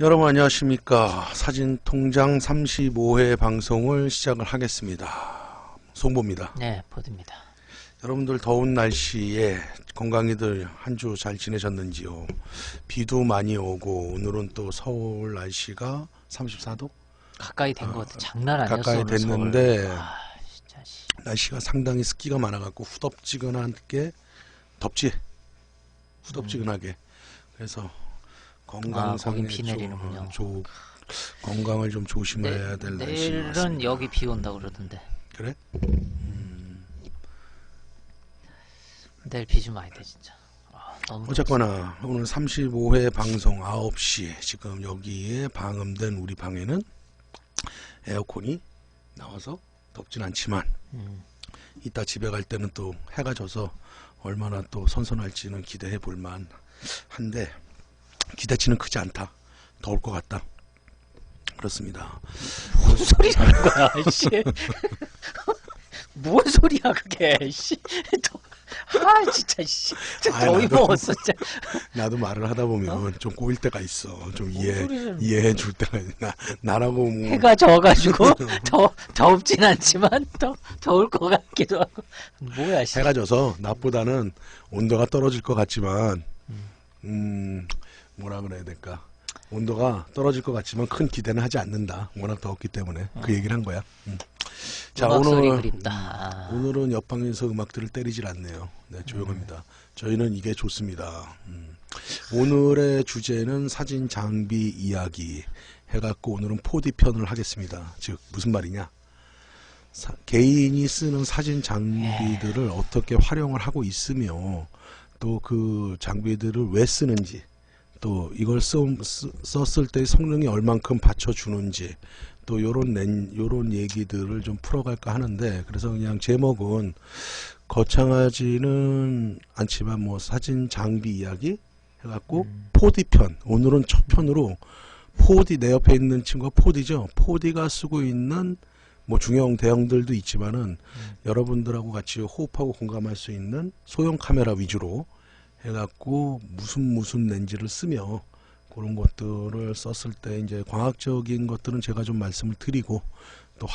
여러분 안녕하십니까. 사진통장 35회 방송을 시작을 하겠습니다. 송보입니다. 네, 보드입니다. 여러분들 더운 날씨에 건강히들 한 주 잘 지내셨는지요. 비도 많이 오고 오늘은 또 서울 날씨가 34도? 가까이 된 것 같아. 장난 아니었어. 가까이 오늘 됐는데 서울. 진짜 씨. 날씨가 상당히 습기가 많아갖고 후덥지근하게 덥지? 후덥지근하게. 그래서 건강상에 거긴 비 내리는군요. 건강을 좀 조심해야 될 날씨 내일은 같습니다. 여기 비 온다고 그러던데. 그래? 내일 비 좀 많이 돼 진짜. 너무 어쨌거나 오늘 35회 방송 9시 지금 여기에 방음된 우리 방에는 에어컨이 나와서 덥진 않지만 이따 집에 갈 때는 또 해가 져서 얼마나 또 선선할지는 기대해 볼만 한데 기대치는 크지 않다. 더울 것 같다. 그렇습니다. 무슨 소리 하는 거야, 씨. 뭔 소리야 그게, 씨. 진짜 씨. 진짜 더위 먹었어, 진짜. 나도 말을 하다 보면 좀 꼬일 때가 있어. 좀 소리를- 이해해 줄 때가 나라고 뭐 해가 져가지고 덥진 않지만 더울 것 같기도 하고. 뭐야, 씨. 해가 져서 낮보다는 온도가 떨어질 것 같지만 뭐라 그래야 될까, 온도가 떨어질 것 같지만 큰 기대는 하지 않는다. 워낙 더웠기 때문에 그 얘기를 한 거야. 자, 음악 소리 오늘 그립다. 오늘은 옆방에서 음악들을 때리질 않네요. 네, 조용합니다. 저희는 이게 좋습니다. 오늘의 주제는 사진 장비 이야기 해갖고 오늘은 4D 편을 하겠습니다. 즉 무슨 말이냐, 개인이 쓰는 사진 장비들을 어떻게 활용을 하고 있으며 또 그 장비들을 왜 쓰는지, 또 이걸 썼을 때 성능이 얼만큼 받쳐주는지, 또 요런 얘기들을 좀 풀어갈까 하는데, 그래서 그냥 제목은 거창하지는 않지만 뭐 사진 장비 이야기 해갖고 4D 편, 오늘은 첫 편으로 4D, 내 옆에 있는 친구가 4D죠. 4D가 쓰고 있는 뭐 중형 대형들도 있지만은 여러분들하고 같이 호흡하고 공감할 수 있는 소형 카메라 위주로 해갖고 무슨 렌즈를 쓰며 그런 것들을 썼을 때 이제 광학적인 것들은 제가 좀 말씀을 드리고, 또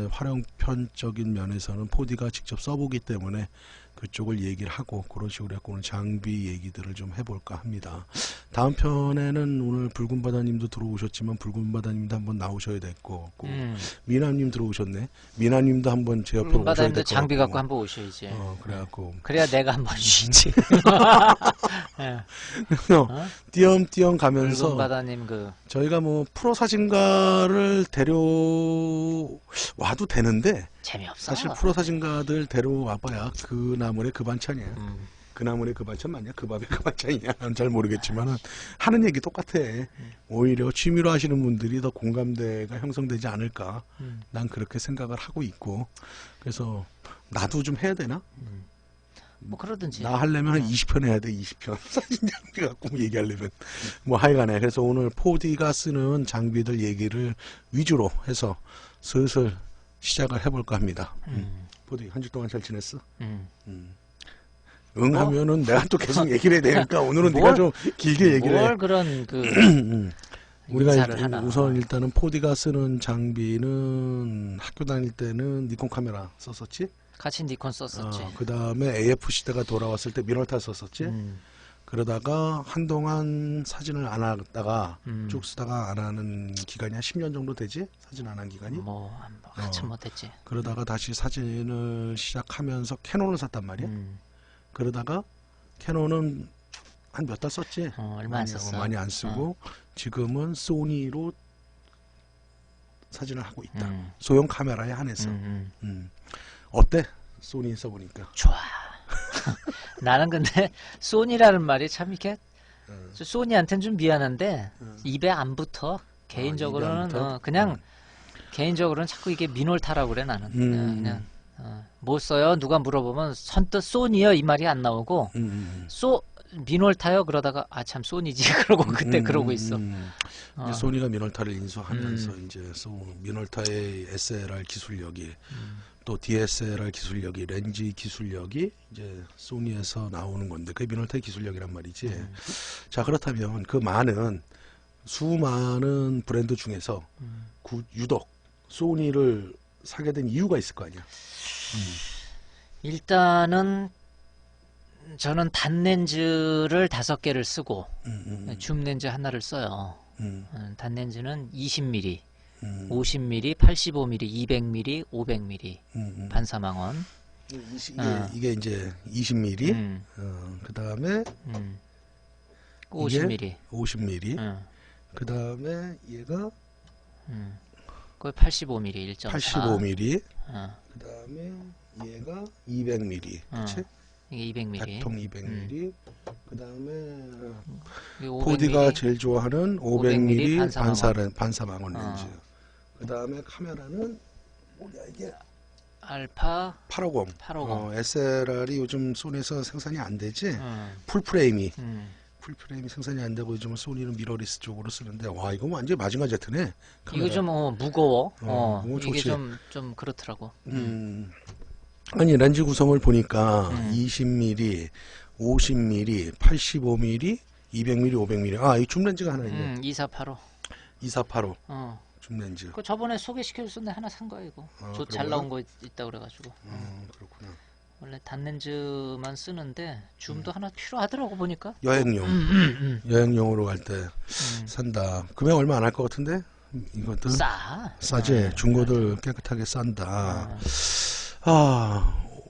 활용편적인 면에서는 4D가 직접 써보기 때문에 그쪽을 얘기를 하고, 그런 식으로 해서 오늘 장비 얘기들을 좀 해볼까 합니다. 다음 편에는 오늘 붉은바다님도 들어오셨지만 붉은바다님도 한번 나오셔야 될 것 같고, 미나님 들어오셨네. 미나님도 한번 제 옆으로 오셔야 바다님도 될 것 장비 같고. 갖고 한번 오셔야지. 그래갖고 그래야 내가 한번 쉬지. 예. 띄엄띄엄 가면서 바다님 그 저희가 뭐 프로 사진가를 데려와도 되는데, 재미없어. 사실 프로 사진가들 데려와봐야 그 나물의 그 반찬이야. 음. 그 나물의 그 반찬 맞냐? 그 밥의 그 반찬이냐? 난 잘 모르겠지만은 하는 얘기 똑같아. 오히려 취미로 하시는 분들이 더 공감대가 형성되지 않을까. 난 그렇게 생각을 하고 있고, 그래서 나도 좀 해야 되나? 뭐 그러든지. 나 하려면 한 20편 해야 돼. 20편 사진 장비 갖고 얘기하려면 뭐 하여간에. 그래서 오늘 4D가 쓰는 장비들 얘기를 위주로 해서 슬슬 시작을 해볼까 합니다. 4D 한 주 동안 잘 지냈어? 응 하면은 내가 또 계속 얘기를 해야 되니까 오늘은 네가 좀 길게 얘기를 해. 뭘 그런 그 우리가 인사를 하나. 우선 일단은 4D가 쓰는 장비는 학교 다닐 때는 니콘 카메라 썼었지. 같이 니콘 썼었지. 그 다음에 AF 시대가 돌아왔을 때 미널타 썼었지. 그러다가 한동안 사진을 안 하다가 쭉 쓰다가 안 하는 기간이 한 10년 정도 되지? 사진 안 한 기간이? 뭐 한참 못했지. 그러다가 다시 사진을 시작하면서 캐논을 샀단 말이야. 그러다가 캐논은 한 몇 달 썼지? 얼마 안 썼어. 많이 안 쓰고 지금은 소니로 사진을 하고 있다. 소형 카메라에 한해서. 어때? 소니 써보니까. 좋아. 나는 근데 소니라는 말이 참 이렇게 소니한테는 좀 미안한데 입에 안 붙어. 개인적으로는 입에 안 붙어? 그냥 개인적으로는 자꾸 이게 미놀타라고 그래 나는. 그냥 뭐 써요? 누가 물어보면 선뜻 소니요 이 말이 안 나오고 미놀타요 그러다가 아 참 소니지 그러고 그때 그러고 있어. 이제 소니가 미놀타를 인수하면서 이제 미놀타의 SLR 기술력이 또 DSLR 기술력이, 렌즈 기술력이 이제 소니에서 나오는 건데 그게 미놀타의 기술력이란 말이지. 자, 그렇다면 그 많은 수많은 브랜드 중에서 유독 소니를 사게 된 이유가 있을 거 아니야. 일단은 저는 단렌즈를 5개를 쓰고 줌렌즈 하나를 써요. 단렌즈는 20mm, 50mm, 85mm, 200mm, 500mm 반사망원. 이게 이제 20mm, 그 다음에 50mm, 50mm, 그 다음에 얘가 그 85mm 1.4. 85mm, 그 다음에 얘가 200mm, 그치? 이게 200mm. 200mm, 그 다음에 이게 포디가 500mm. 제일 좋아하는 500mm 반사망원. 반사망원 렌즈. 그 다음에 카메라는 뭐야 이게 알파 850. 850. SLR이 요즘 소니에서 생산이 안 되지. 풀프레임이 생산이 안 되고 요즘 소니는 미러리스 쪽으로 쓰는데 와 이거 완전 마징가 제트네. 카메라. 이거 좀 무거워. 이게 좋지. 좀 그렇더라고. 아니 렌즈 구성을 보니까 20mm, 50mm, 85mm, 200mm, 500mm. 아, 이 줌 렌즈가 하나 있네. 2485. 2485 줌 렌즈. 그 저번에 소개시켜줬었는데 하나 산 거야 이거. 잘 그런가? 나온 거 있다 그래가지고. 그렇구나. 원래 단렌즈만 쓰는데 줌도 하나 필요하더라고 보니까. 여행용. 여행용으로 갈 때 산다. 금액 얼마 안 할 것 같은데? 이것들 싸지. 중고들 깨끗하게 싼다.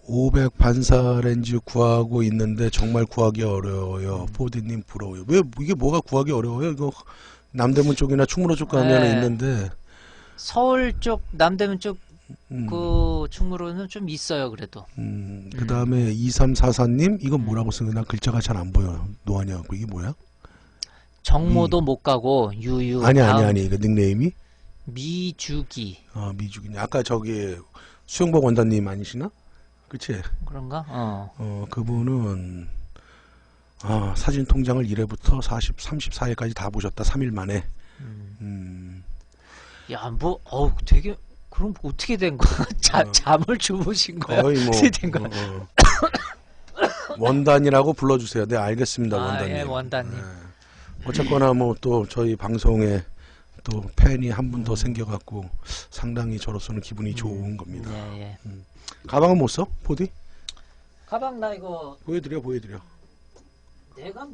500 반사 렌즈 구하고 있는데 정말 구하기 어려워요. 포디님 부러워요. 왜 이게 뭐가 구하기 어려워요? 이거 남대문 쪽이나 충무로 쪽 가면 있는데 서울 쪽 남대문 쪽 그 충무로는 좀 있어요 그래도. 그 다음에 2344님 이건 뭐라고 쓰는 나 글자가 잘 안 보여. 노안이하고 이게 뭐야? 정모도 못 가고 유유. 아니 이거 닉네임이 미주기. 미주기네. 아까 저기 수영복 원단님 아니시나? 그치? 그런가? 그분은 사진 통장을 1회부터 34회까지 다 보셨다. 3일 만에. 야, 되게 그럼 어떻게 된 거야? 잠을 주무신 거야? 거의 뭐 어떻게 된 거야? 원단이라고 불러주세요. 네, 알겠습니다. 원단님. 예, 원단님. 어쨌거나 뭐 또 저희 방송에 또 팬이 한 분 더 생겨갖고 상당히 저로서는 기분이 좋은 겁니다. 예. 가방은 못 써? 포디? 가방 나 이거 보여드려. 내가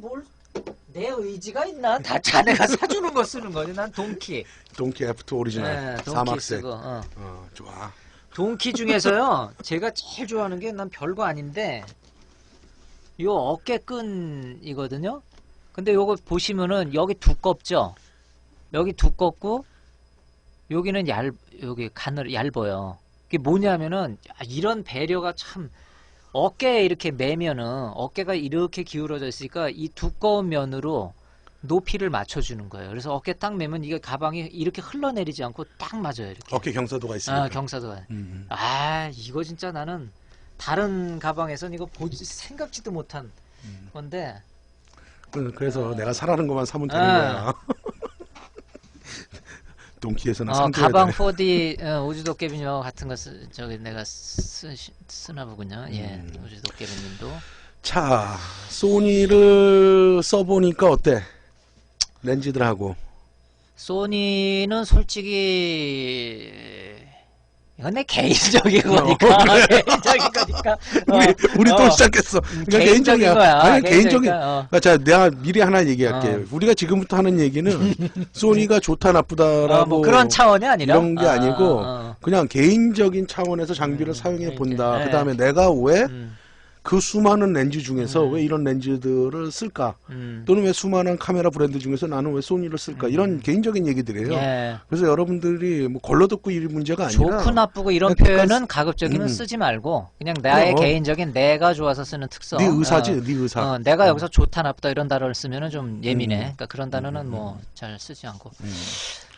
내 의지가 있나? 다 자네가 사주는 거 쓰는 거지. 난 동키 F2 오리지널 동키 사막색. 쓰고. 좋아. 동키 중에서요 제가 제일 좋아하는 게 난 별거 아닌데 요 어깨끈이거든요. 근데 요거 보시면은 여기 두껍죠. 여기 두껍고 여기는 여기 가늘 얇아요. 그게 뭐냐면은 이런 배려가 참. 어깨에 이렇게 매면은 어깨가 이렇게 기울어져 있으니까 이 두꺼운 면으로 높이를 맞춰주는 거예요. 그래서 어깨 딱 매면 이게 가방이 이렇게 흘러내리지 않고 딱 맞아요. 이렇게. 어깨 경사도가 있으니까. 경사도가. 이거 진짜 나는 다른 가방에선 이거 생각지도 못한 건데. 그래서 내가 사라는 것만 사면 되는 거야. 동키에서는 상줘야 가방 돼. 4D 우주도깨비녀 같은 거 저기 내가 쓰나 보군요. 예, 우주도깨비님도. 자, 소니를 써보니까 어때? 렌즈들하고. 소니는 솔직히 이건 내 개인적인 거니까. 개인적인 거니까. 우리 또 시작했어. 그러니까 개인적이야. 거야. 아니, 개인적인. 거니까, 자, 내가 미리 하나 얘기할게. 우리가 지금부터 하는 얘기는 소니가 좋다 나쁘다라고 뭐 그런 차원이 아니라 이런 게 아니고 그냥 개인적인 차원에서 장비를 사용해 본다. 그 다음에 내가 왜 그 수많은 렌즈 중에서 왜 이런 렌즈들을 쓸까? 또는 왜 수많은 카메라 브랜드 중에서 나는 왜 소니를 쓸까? 이런 개인적인 얘기들이에요. 예. 그래서 여러분들이 뭐 걸러듣고 이 문제가 아니라 좋고 나쁘고 이런 표현은 가급적이면 쓰지 말고 그냥 나의 개인적인 내가 좋아서 쓰는 특성. 네 의사지, 네 의사. 내가 여기서 좋다 나쁘다 이런 단어를 쓰면은 좀 예민해. 그러니까 그런 단어는 뭐 잘 쓰지 않고.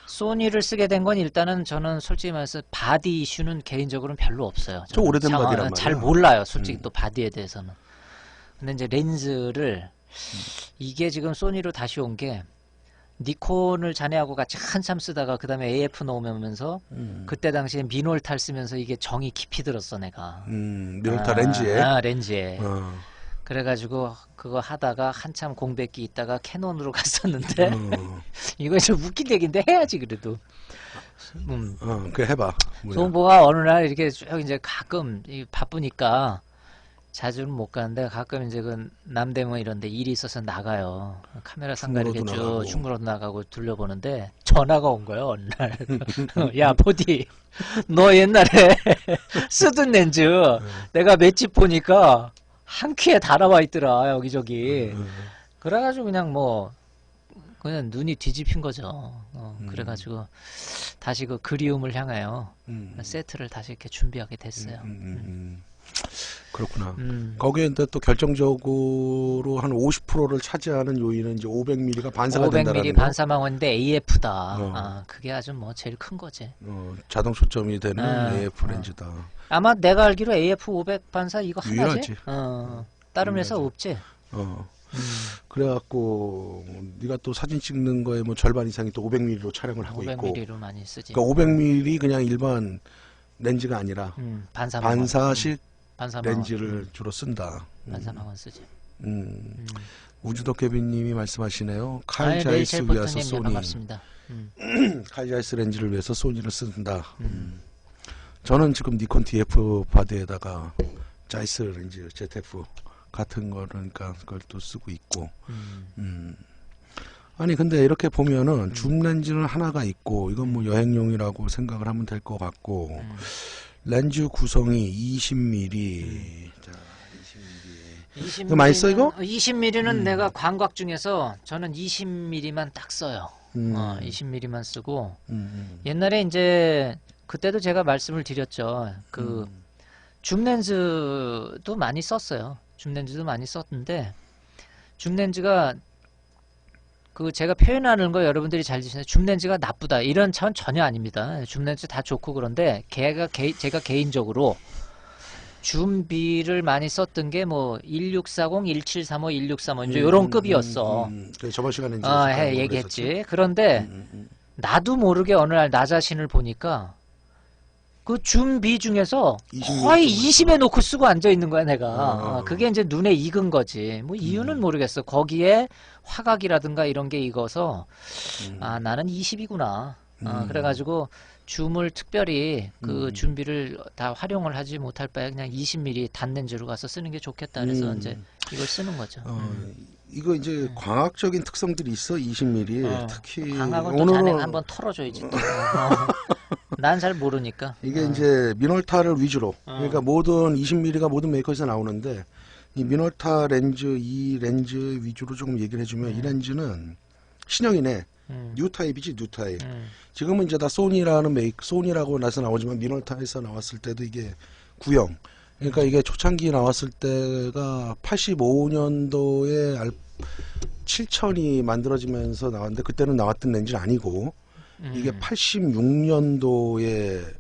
소니를 쓰게 된 건 일단은 저는 솔직히 말해서 바디 이슈는 개인적으로는 별로 없어요. 좀 오래된 바디란 잘 말이야. 몰라요. 솔직히 또 바디에 대해서는. 근데 이제 렌즈를 이게 지금 소니로 다시 온 게 니콘을 자네하고 같이 한참 쓰다가 그 다음에 AF 넣으면서 그때 당시에 미놀탈 쓰면서 이게 정이 깊이 들었어 내가. 미놀타 렌즈에. 렌즈에. 그래가지고 그거 하다가 한참 공백기 있다가 캐논으로 갔었는데 어, 이거 좀 웃긴 얘기인데 해야지 그래도. 그 해봐. 뭐야. 소은보가 어느 날 이렇게 쭉 이제 가끔 바쁘니까 자주는 못 가는데 가끔 이제 그 남대문 이런 데 일이 있어서 나가요. 카메라 상가 이렇게 충무로도 쭉 나가고. 충무로도 나가고 둘러보는데 전화가 온 거예요, 어느 날. 야, 포디, 너 옛날에 쓰던 렌즈 내가 맷집 보니까 한 큐에 다 나와 있더라, 여기저기. 그래가지고 그냥 뭐 그냥 눈이 뒤집힌 거죠. 그래가지고 다시 그 그리움을 향하여 세트를 다시 이렇게 준비하게 됐어요. 그렇구나. 음. 거기에 근데 또 결정적으로 한 50%를 차지하는 요인은 이제 500mm가 반사가 500mm 된다라는 거. 반사망원인데 AF다. 어. 아, 그게 아주 뭐 제일 큰 거지. 자동 초점이 되는 아, AF 렌즈다. 아마 내가 알기로 AF 500 반사 이거 하나지? 유일하지. 다른 회사 유일하지. 없지? 어. 그래갖고 네가 또 사진 찍는 거에 뭐 절반 이상이 또 500mm로 촬영을 하고 있고. 500mm로 많이 쓰지. 그러니까 500mm 그냥 일반 렌즈가 아니라 반사망원. 반사식 반사망원. 렌즈를 주로 쓴다. 반사망원 쓰지. 우주덕개비님이 말씀하시네요. 칼 아이, 자이스 레이첼 위해서 포트님, 소니. 반갑습니다. 칼 자이스 렌즈를 위해서 소니를 쓴다. 저는 지금 니콘 DF 바디에다가 자이스 렌즈 ZF 같은 거를 그러니까 그걸 또 쓰고 있고. 아니 근데 이렇게 보면은 줌 렌즈는 하나가 있고 이건 뭐 여행용이라고 생각을 하면 될 것 같고 렌즈 구성이 20mm. 자, 20mm. 20mm 이거 많이 써, 이거? 20mm는 내가 광각 중에서 저는 20mm만 딱 써요. 20mm만 쓰고 옛날에 이제 그때도 제가 말씀을 드렸죠. 그 줌 렌즈도 많이 썼어요. 줌 렌즈도 많이 썼는데 줌 렌즈가 그 제가 표현하는 거 여러분들이 잘 드시는데 줌 렌즈가 나쁘다 이런 차원 전혀 아닙니다. 줌 렌즈 다 좋고 그런데 제가 개인적으로 줌비를 많이 썼던 게 뭐 1640, 1735, 1635 이제 요런 급이었어. 그 저번 시간에 이제 얘기했지. 그런데 나도 모르게 어느 날 나 자신을 보니까 그 줌비 중에서 20mm 거의 정도 20에 놓고 쓰고 앉아 있는 거야, 내가. 아. 그게 이제 눈에 익은 거지. 뭐 이유는 모르겠어. 거기에 화각이라든가 이런 게 익어서 아, 나는 20이구나. 그래가지고 줌을 특별히 그 줌비를 다 활용을 하지 못할 바에 그냥 20mm 단렌즈로 가서 쓰는 게 좋겠다. 그래서 이제 이걸 쓰는 거죠. 이거 이제 광학적인 특성들이 있어 20mm 특히 광학은 또 자네가 한번 털어줘야지 또. 난 잘 모르니까. 이게 이제 미놀타를 위주로 그러니까 모든 20mm가 모든 메이커에서 나오는데 이 미놀타 렌즈 이 렌즈 위주로 조금 얘기를 해주면 이 렌즈는 신형이네. 뉴 타입이지 뉴 타입. 지금은 이제 다 소니라는 소니라고 나서 나오지만 미놀타에서 나왔을 때도 이게 구형. 그러니까 이게 초창기 나왔을 때가 85년도에 7000이 만들어지면서 나왔는데 그때는 나왔던 렌즈는 아니고 이게 86년도에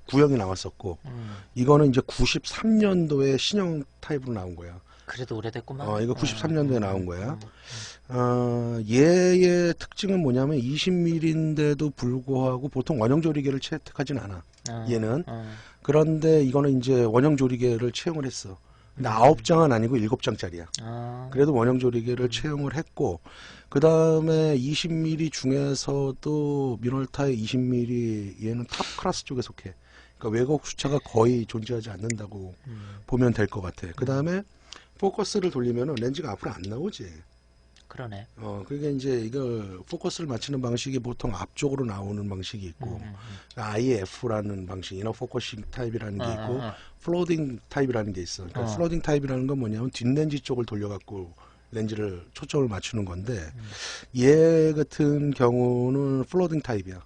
구형이 나왔었고 이거는 이제 93년도에 신형 타입으로 나온 거야. 그래도 오래됐구만. 이거 93년도에 나온 거야. 얘의 특징은 뭐냐면 20mm인데도 불구하고 보통 원형 조리개를 채택하진 않아. 얘는. 그런데 이거는 이제 원형 조리개를 채용을 했어. 근데 9장은 아니고 7장짜리야. 그래도 원형 조리개를 채용을 했고 그 다음에 20mm 중에서도 미놀타의 20mm 얘는 탑 클래스 쪽에 속해. 그러니까 왜곡 수차가 거의 존재하지 않는다고 보면 될 것 같아. 그 다음에 포커스를 돌리면은 렌즈가 앞으로 안 나오지. 그러네. 그러니까 이제 이걸 포커스를 맞추는 방식이 보통 앞쪽으로 나오는 방식이 있고 IF라는 방식, 이너 포커싱 타입이라는 게 있고 플로딩 타입이라는 게 있어. 그러니까 플로딩 타입이라는 건 뭐냐면 뒷렌즈 쪽을 돌려갖고 렌즈를 초점을 맞추는 건데 얘 같은 경우는 플로딩 타입이야.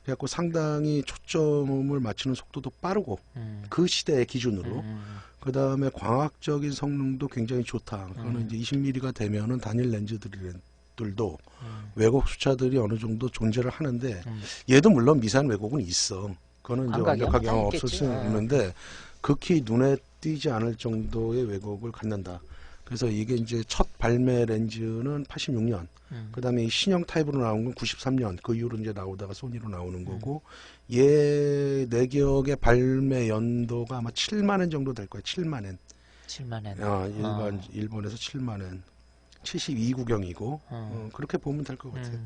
그래갖고 상당히 초점을 맞추는 속도도 빠르고 그 시대의 기준으로 그 다음에 광학적인 성능도 굉장히 좋다. 그거는 이제 20mm가 되면은 단일 렌즈들도 왜곡 수차들이 어느 정도 존재를 하는데 얘도 물론 미세한 왜곡은 있어. 그거는 이제 완벽하게 없을 수 있는데 극히 눈에 띄지 않을 정도의 왜곡을 갖는다. 그래서 이게 이제 첫 발매 렌즈는 86년. 그 다음에 이 신형 타입으로 나온 건 93년. 그 이후로 이제 나오다가 소니로 나오는 거고, 얘 내 기억에 발매 연도가 아마 7만엔 정도 될 거야. 7만엔. 7만엔. 일본에서 7만엔 72구경이고 그렇게 보면 될 것 같아요.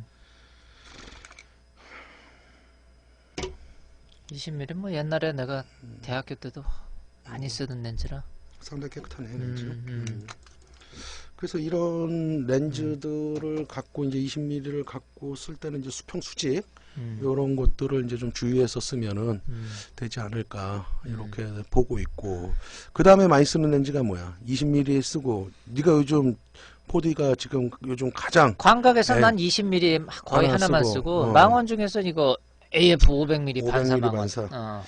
20mm 뭐 옛날에 내가 대학교 때도 많이 쓰던 렌즈라. 상당히 깨끗하네 렌즈. 그래서 이런 렌즈들을 갖고 이제 20mm를 갖고 쓸 때는 이제 수평 수직 이런 것들을 이제 좀 주의해서 쓰면은 되지 않을까 이렇게 보고 있고, 그 다음에 많이 쓰는 렌즈가 뭐야? 20mm 쓰고 네가 요즘 4D가 지금 요즘 가장 광각에서 네. 난 20mm 거의 하나 하나만 쓰고, 쓰고 망원 중에서 이거 AF 500mm 반사 500mm 망원. 반사.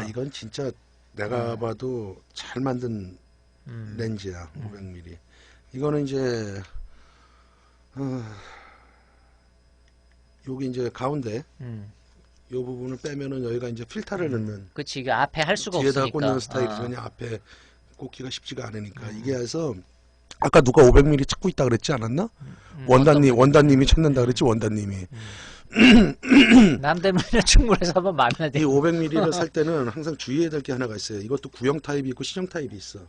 이건 진짜 내가 봐도 잘 만든 렌즈야. 500mm. 이거는 이제 여기 이제 가운데 요 부분을 빼면은 여기가 이제 필터를 넣는, 그치, 이게 앞에 할 수가 뒤에다 없으니까. 꽂는 스타일이죠. 그냥 앞에 꽂기가 쉽지가 않으니까. 이게 해서 아까 누가 500mm 찾고 있다 그랬지 않았나? 원단님이 찾는다 그랬지. 원단님이. 남대문에 충분해서 한번 만나야 이 돼. 500mm를 살 때는 항상 주의해야 될 게 하나가 있어요. 이것도 구형 타입이 있고 신형 타입이 있어.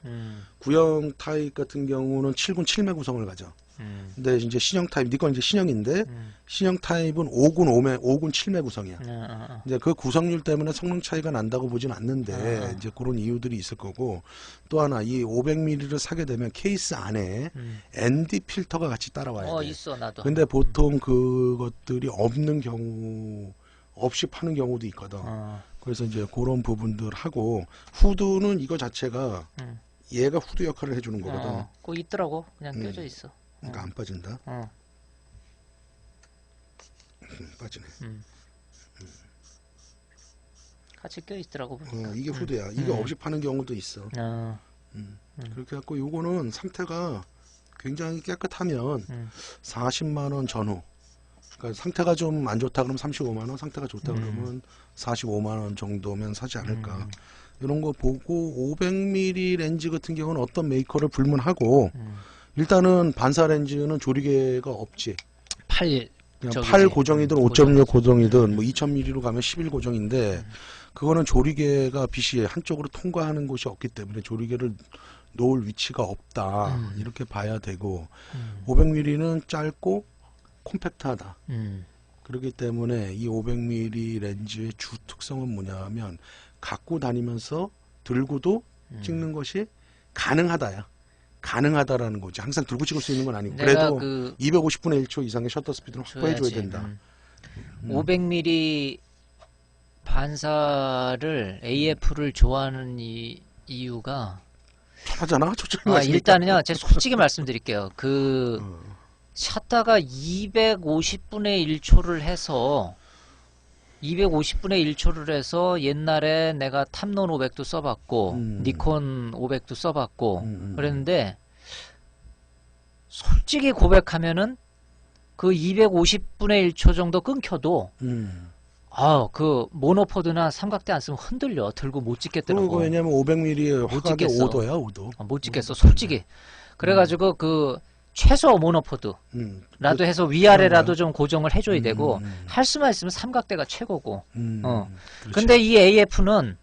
구형 타입 같은 경우는 7군 7매 구성을 가져. 근데 이제 신형 타입, 니건 이제 신형인데 신형 타입은 5군 7매 구성이야. 이제 그 구성률 때문에 성능 차이가 난다고 보진 않는데 이제 그런 이유들이 있을 거고, 또 하나 이 500mm를 사게 되면 케이스 안에 ND 필터가 같이 따라와야 돼. 있어 나도. 근데 보통 그것들이 없는 경우, 없이 파는 경우도 있거든. 그래서 이제 그런 부분들 하고, 후드는 이거 자체가 얘가 후드 역할을 해주는 거거든. 그거 있더라고. 그냥 껴져 있어. 그러니까 안 빠진다. 빠지네. 같이 껴 있더라고 보니까. 이게 후드야. 이게 없이 파는 경우도 있어. 그렇게 갖고 요거는 상태가 굉장히 깨끗하면 40만 원 전후. 그러니까 상태가 좀 안 좋다 그러면 35만 원, 상태가 좋다 그러면 45만 원 정도면 사지 않을까. 이런 거 보고 500mm 렌즈 같은 경우는 어떤 메이커를 불문하고, 일단은 반사 렌즈는 조리개가 없지. 그냥 저기지. 8 고정이든 5.6 고정이든 뭐 2000mm로 가면 11 고정인데, 그거는 조리개가 빛이 한쪽으로 통과하는 곳이 없기 때문에 조리개를 놓을 위치가 없다. 이렇게 봐야 되고, 500mm는 짧고 콤팩트하다. 그렇기 때문에 이 500mm 렌즈의 주 특성은 뭐냐면 갖고 다니면서 들고도 찍는 것이 가능하다야. 가능하다라는 거지. 항상 들고 찍을 수 있는 건 아니고, 그래도 250분의 1초 이상의 셔터 스피드는 확보해줘야 된다. 500mm 반사를 AF를 좋아하는 이유가 편하잖아. 초점이 일단은요, 제가 솔직히 말씀드릴게요. 샷다가 250분의 1초를 해서 250분의 1초를 해서 옛날에 내가 탐론 500도 써봤고 니콘 500도 써봤고 그랬는데, 솔직히 고백하면은 그 250분의 1초 정도 끊겨도 그 모노포드나 삼각대 안 쓰면 흔들려. 들고 못 찍겠더라고. 그리고 왜냐면 500mm의 못 화각이 찍겠어. 5도야 5도. 못 찍겠어 솔직히. 그래가지고 그 최소 모노포드라도 해서 위아래라도 좀 고정을 해줘야 되고, 할 수만 있으면 삼각대가 최고고. 근데 이 AF는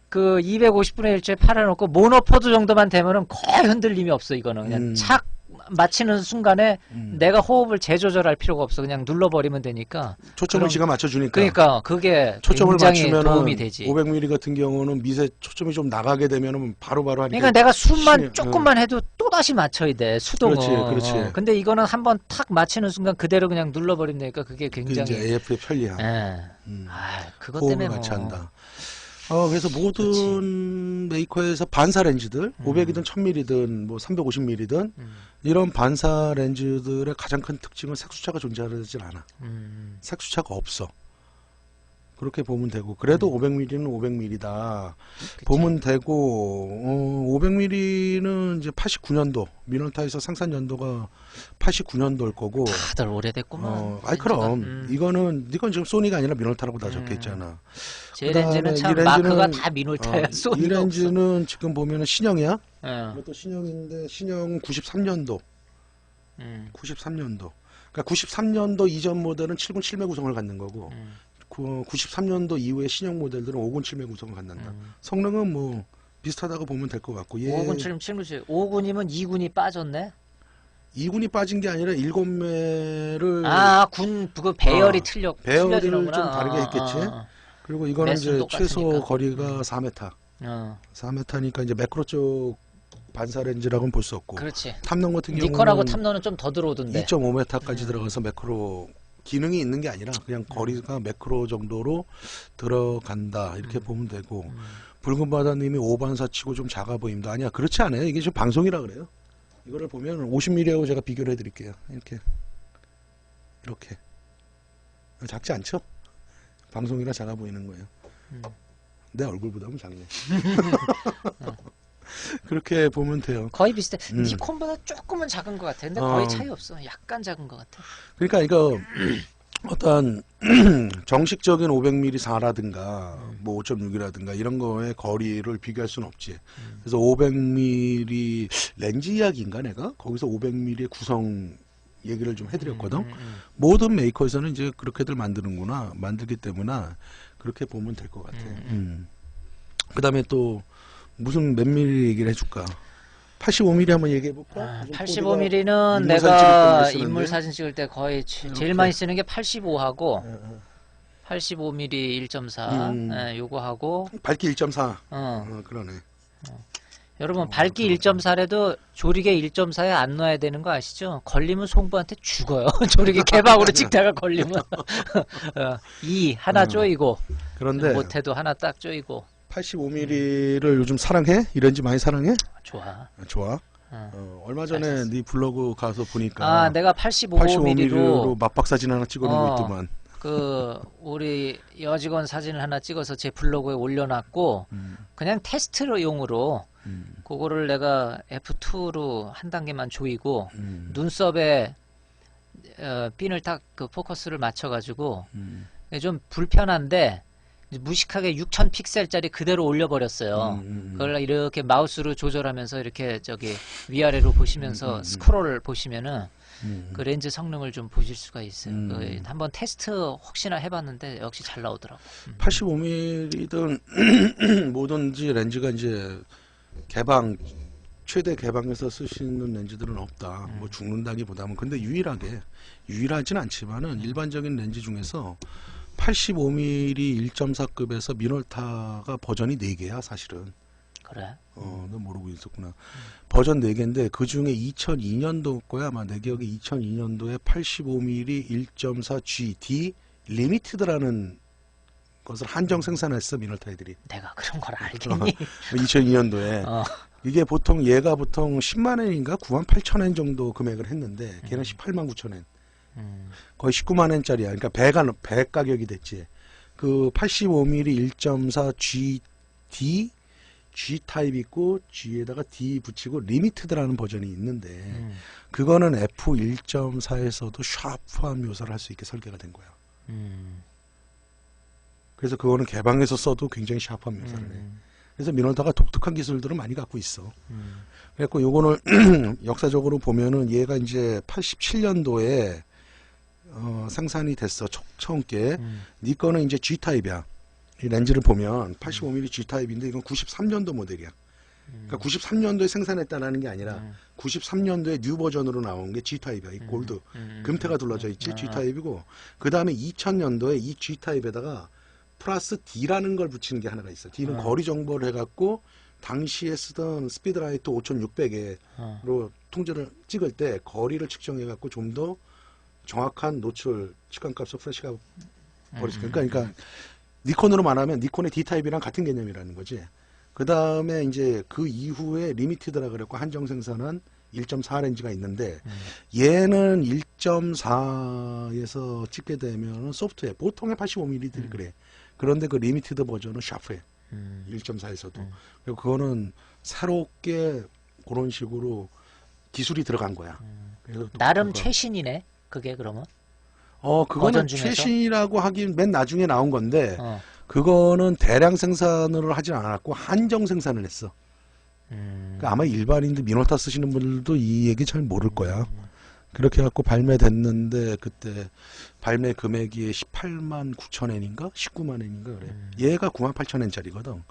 그 250분의 1초에 팔아놓고 모노포드 정도만 되면은 거의 흔들림이 없어. 이거는 그냥 착 맞히는 순간에 내가 호흡을 재조절할 필요가 없어. 그냥 눌러버리면 되니까. 초점을 지가 맞춰주니까. 그러니까 그게 초점을 굉장히 맞추면은 도움이 되지. 500mm 같은 경우는 밑에 초점이 좀 나가게 되면은 바로바로 하니까. 그러니까 내가 숨만 조금만 해도 또 다시 맞춰야 돼. 수동은. 그렇지. 근데 이거는 한번 탁 맞히는 순간 그대로 그냥 눌러버리면 되니까 그게 굉장히. 이제 AF의 편리함. 그것 호흡을 때문에 같이 한다. 그래서 모든 메이커에서 반사 렌즈들, 500이든 1000mm든 뭐 350mm든 이런 반사 렌즈들의 가장 큰 특징은 색수차가 존재하지 않아. 색수차가 없어. 그렇게 보면 되고, 그래도 500mm는 500mm다 보면 되고, 500mm는 이제 89년도 미널타에서 생산 연도가 89년도일 거고. 다들 오래됐구만. 그럼 이거는 지금 소니가 아니라 미널타라고 다 적혀 있잖아. 제 렌즈는 참 마크가 다 미놀타야. 소니가 이 렌즈는 지금 보면은 신형이야. 없어. 이것도 신형인데 신형은 93년도. 93년도. 그러니까 93년도 이전 모델은 7군 7매 구성을 갖는 거고, 93년도 이후에 신형 모델들은 5군 7매 구성을 갖는다. 성능은 뭐 비슷하다고 보면 될 것 같고. 얘 5군 7군 5군이면 2군이 빠졌네. 2군이 빠진 게 아니라 7매를 그 배열이 배열을 틀려지는구나. 좀 다르게 했겠지. 그리고 이거는 매수는 이제 똑같으니까. 최소 거리가 4m. 4m니까 이제 매크로 쪽 반사 렌즈라고는 볼 수 없고. 그렇지. 탐론 같은 니콘하고 경우는 탐론은 좀 더 들어오던데. 2.5m까지 들어가서 매크로 기능이 있는 게 아니라 그냥 거리가 매크로 정도로 들어간다 이렇게 보면 되고. 붉은 바다님이 5반사 치고 좀 작아 보입니다. 아니야, 그렇지 않아요. 이게 지금 방송이라 그래요. 이거를 보면 50mm하고 제가 비교를 해드릴게요. 이렇게 작지 않죠? 방송이라 작아 보이는 거예요. 내 얼굴보다는 작네. 그렇게 보면 돼요. 거의 비슷해. 니콘보다 조금은 작은 것 같아. 근데 거의 차이 없어. 약간 작은 것 같아. 그러니까 이거 어떤 정식적인 500mm 4라든가 뭐 5.6이라든가 이런 거의 거리를 비교할 수는 없지. 그래서 500mm 렌즈 이야기인가 내가 거기서 500mm 구성 얘기를 좀 해드렸거든. 모든 메이커에서는 이제 그렇게들 만들기 때문에 그렇게 보면 될 것 같아. 그 다음에 또 무슨 몇 미리 얘기를 해줄까? 85mm 한번 얘기해볼까? 85mm는 내가 인물 사진 찍을 때 거의 제일 많이 쓰는 게 85하고 85mm 1.4 요거 하고 밝기 1.4 그러네. 여러분 밝기 1.4래도 조리개 1.4에 안 놔야 되는 거 아시죠? 걸리면 송부한테 죽어요. 조리개 개방으로 찍다가 걸리면 2 하나 쪼이고 그런데 못해도 하나 딱 쪼이고 85mm를 요즘 사랑해? 이 렌즈 많이 사랑해? 좋아. 좋아. 얼마 전에 네 블로그 가서 보니까 내가 85mm로 맞박 사진 하나 찍어놓고 있더만. 우리 여직원 사진을 하나 찍어서 제 블로그에 올려놨고 그냥 테스트용으로 그거를 내가 F2로 한 단계만 조이고 눈썹에 핀을 딱 그 포커스를 맞춰가지고 좀 불편한데 무식하게 6000 픽셀짜리 그대로 올려버렸어요. 그걸 이렇게 마우스로 조절하면서 이렇게 위아래로 보시면서 스크롤을 보시면은 그 렌즈 성능을 좀 보실 수가 있어요. 한번 테스트 혹시나 해봤는데 역시 잘 나오더라고. 85mm든 뭐든지 렌즈가 이제 최대 개방해서 쓰시는 렌즈들은 없다. 뭐 죽는다기보다는 근데 유일하진 않지만은 일반적인 렌즈 중에서 85mm 1.4급에서 미놀타가 버전이 4개야 사실은. 그래? 너 모르고 있었구나. 버전 4개인데 그 중에 2002년도 거야 아마 내 기억에 2002년도에 85mm 1.4 GD 리미티드라는 것을 한정 생산했어 미놀타 애들이. 내가 그런 걸 알겠니? 2002년도에 이게 보통 얘가 보통 10만 엔인가 9만 8천 엔 정도 금액을 했는데 걔는 18만 9천 엔. 거의 19만 엔짜리야. 그러니까 배 가격이 됐지. 그 85mm 1.4 GD G 타입 있고 G에다가 D 붙이고 리미티드라는 버전이 있는데 그거는 F 1.4에서도 샤프한 묘사를 할 수 있게 설계가 된 거야. 그래서 그거는 개방해서 써도 굉장히 샤프한 묘사를 해. 그래서 미놀타가 독특한 기술들을 많이 갖고 있어. 그래갖고 요거는 역사적으로 보면은 얘가 이제 87년도에 생산이 됐어. 처음 게. 니 거는 이제 G타입이야. 이 렌즈를 보면 85mm G타입인데 이건 93년도 모델이야. 그러니까 93년도에 생산했다는 게 아니라 93년도에 뉴 버전으로 나온 게 G타입이야. 이 골드. 금태가 둘러져 있지. G타입이고 그 다음에 2000년도에 이 G타입에다가 플러스 D라는 걸 붙이는 게 하나가 있어. D는 거리 정보를 해갖고 당시에 쓰던 스피드라이트 5600으로 통제를 찍을 때 거리를 측정해갖고 좀 더 정확한 노출 측간값을 플래시가 버리니까 그러니까 니콘으로 말하면 니콘의 D타입이랑 같은 개념이라는 거지. 그 다음에 이제 그 이후에 리미티드라 그랬고 한정 생산한 1.4 렌즈가 있는데 얘는 1.4에서 찍게 되면 소프트웨어 보통의 85mm들이 그래. 그런데 그 리미티드 버전은 샤프해. 1.4에서도. 그리고 그거는 새롭게 그런 식으로 기술이 들어간 거야. 그래서 나름 최신이네. 그게 그러면? 그거는 최신이라고 하긴 맨 나중에 나온 건데 그거는 대량 생산을 하진 않았고 한정 생산을 했어. 그러니까 아마 일반인들 미노타 쓰시는 분들도 이 얘기 잘 모를 거야. 그렇게 해갖고 발매됐는데 그때 발매 금액이 18만 9천 엔인가 19만 엔인가 그래. 얘가 9만 8천 엔짜리거든.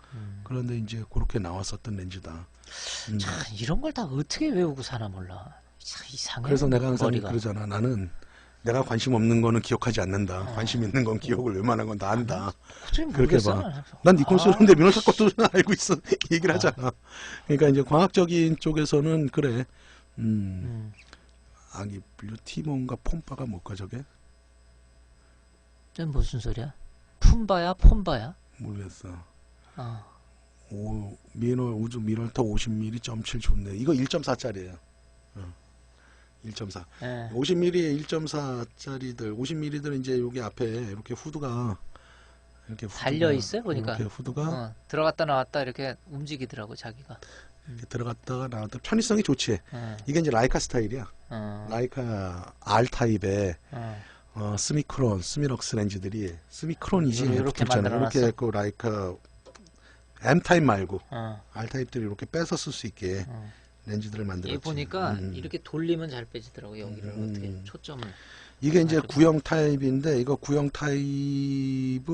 그런데 이제 그렇게 나왔었던 렌즈다. 참, 이런 걸 다 어떻게 외우고 사나 몰라. 참 이상해. 그래서 내가 항상 머리가. 그러잖아. 나는 내가 관심 없는 거는 기억하지 않는다. 관심 있는 건 기억을 웬만한 건 다 한다. 도저히 그렇게 모르겠어. 봐. 난 니콘 쓰는데 미노타 것도 알고 있어. 얘기를 하잖아. 그러니까 이제 과학적인 쪽에서는 그래. 아니 블루티몬가 폼바가 뭘까 저게? 저 무슨 소리야? 품바야 폼바야? 모르겠어. 어. 우주 미널타 50mm 0.7 좋네. 이거 1.4짜리예요. 1.4. 예. 50mm에 1.4짜리들, 50mm들은 이제 여기 앞에 이렇게 후드가 이렇게 달려 있어요, 보니까. 이렇게 후드가 들어갔다 나왔다 이렇게 움직이더라고 자기가. 이렇게 들어갔다가 나왔다. 편의성이 좋지. 예. 이게 이제 라이카 스타일이야. 라이카 R 타입의 스미크론, 스미럭스 렌즈들이 스미크론이지. 이렇게 만들어놨어. 이렇게 그 라이카 M 타입 말고 어. R 타입들이 이렇게 빼서 쓸 수 있게 렌즈들을 이 만들었지. 보니까 이렇게 돌리면 잘 빼지더라고 여기를 어떻게 초점을. 이게 이제 아주- 구형 타입인데 이거 구형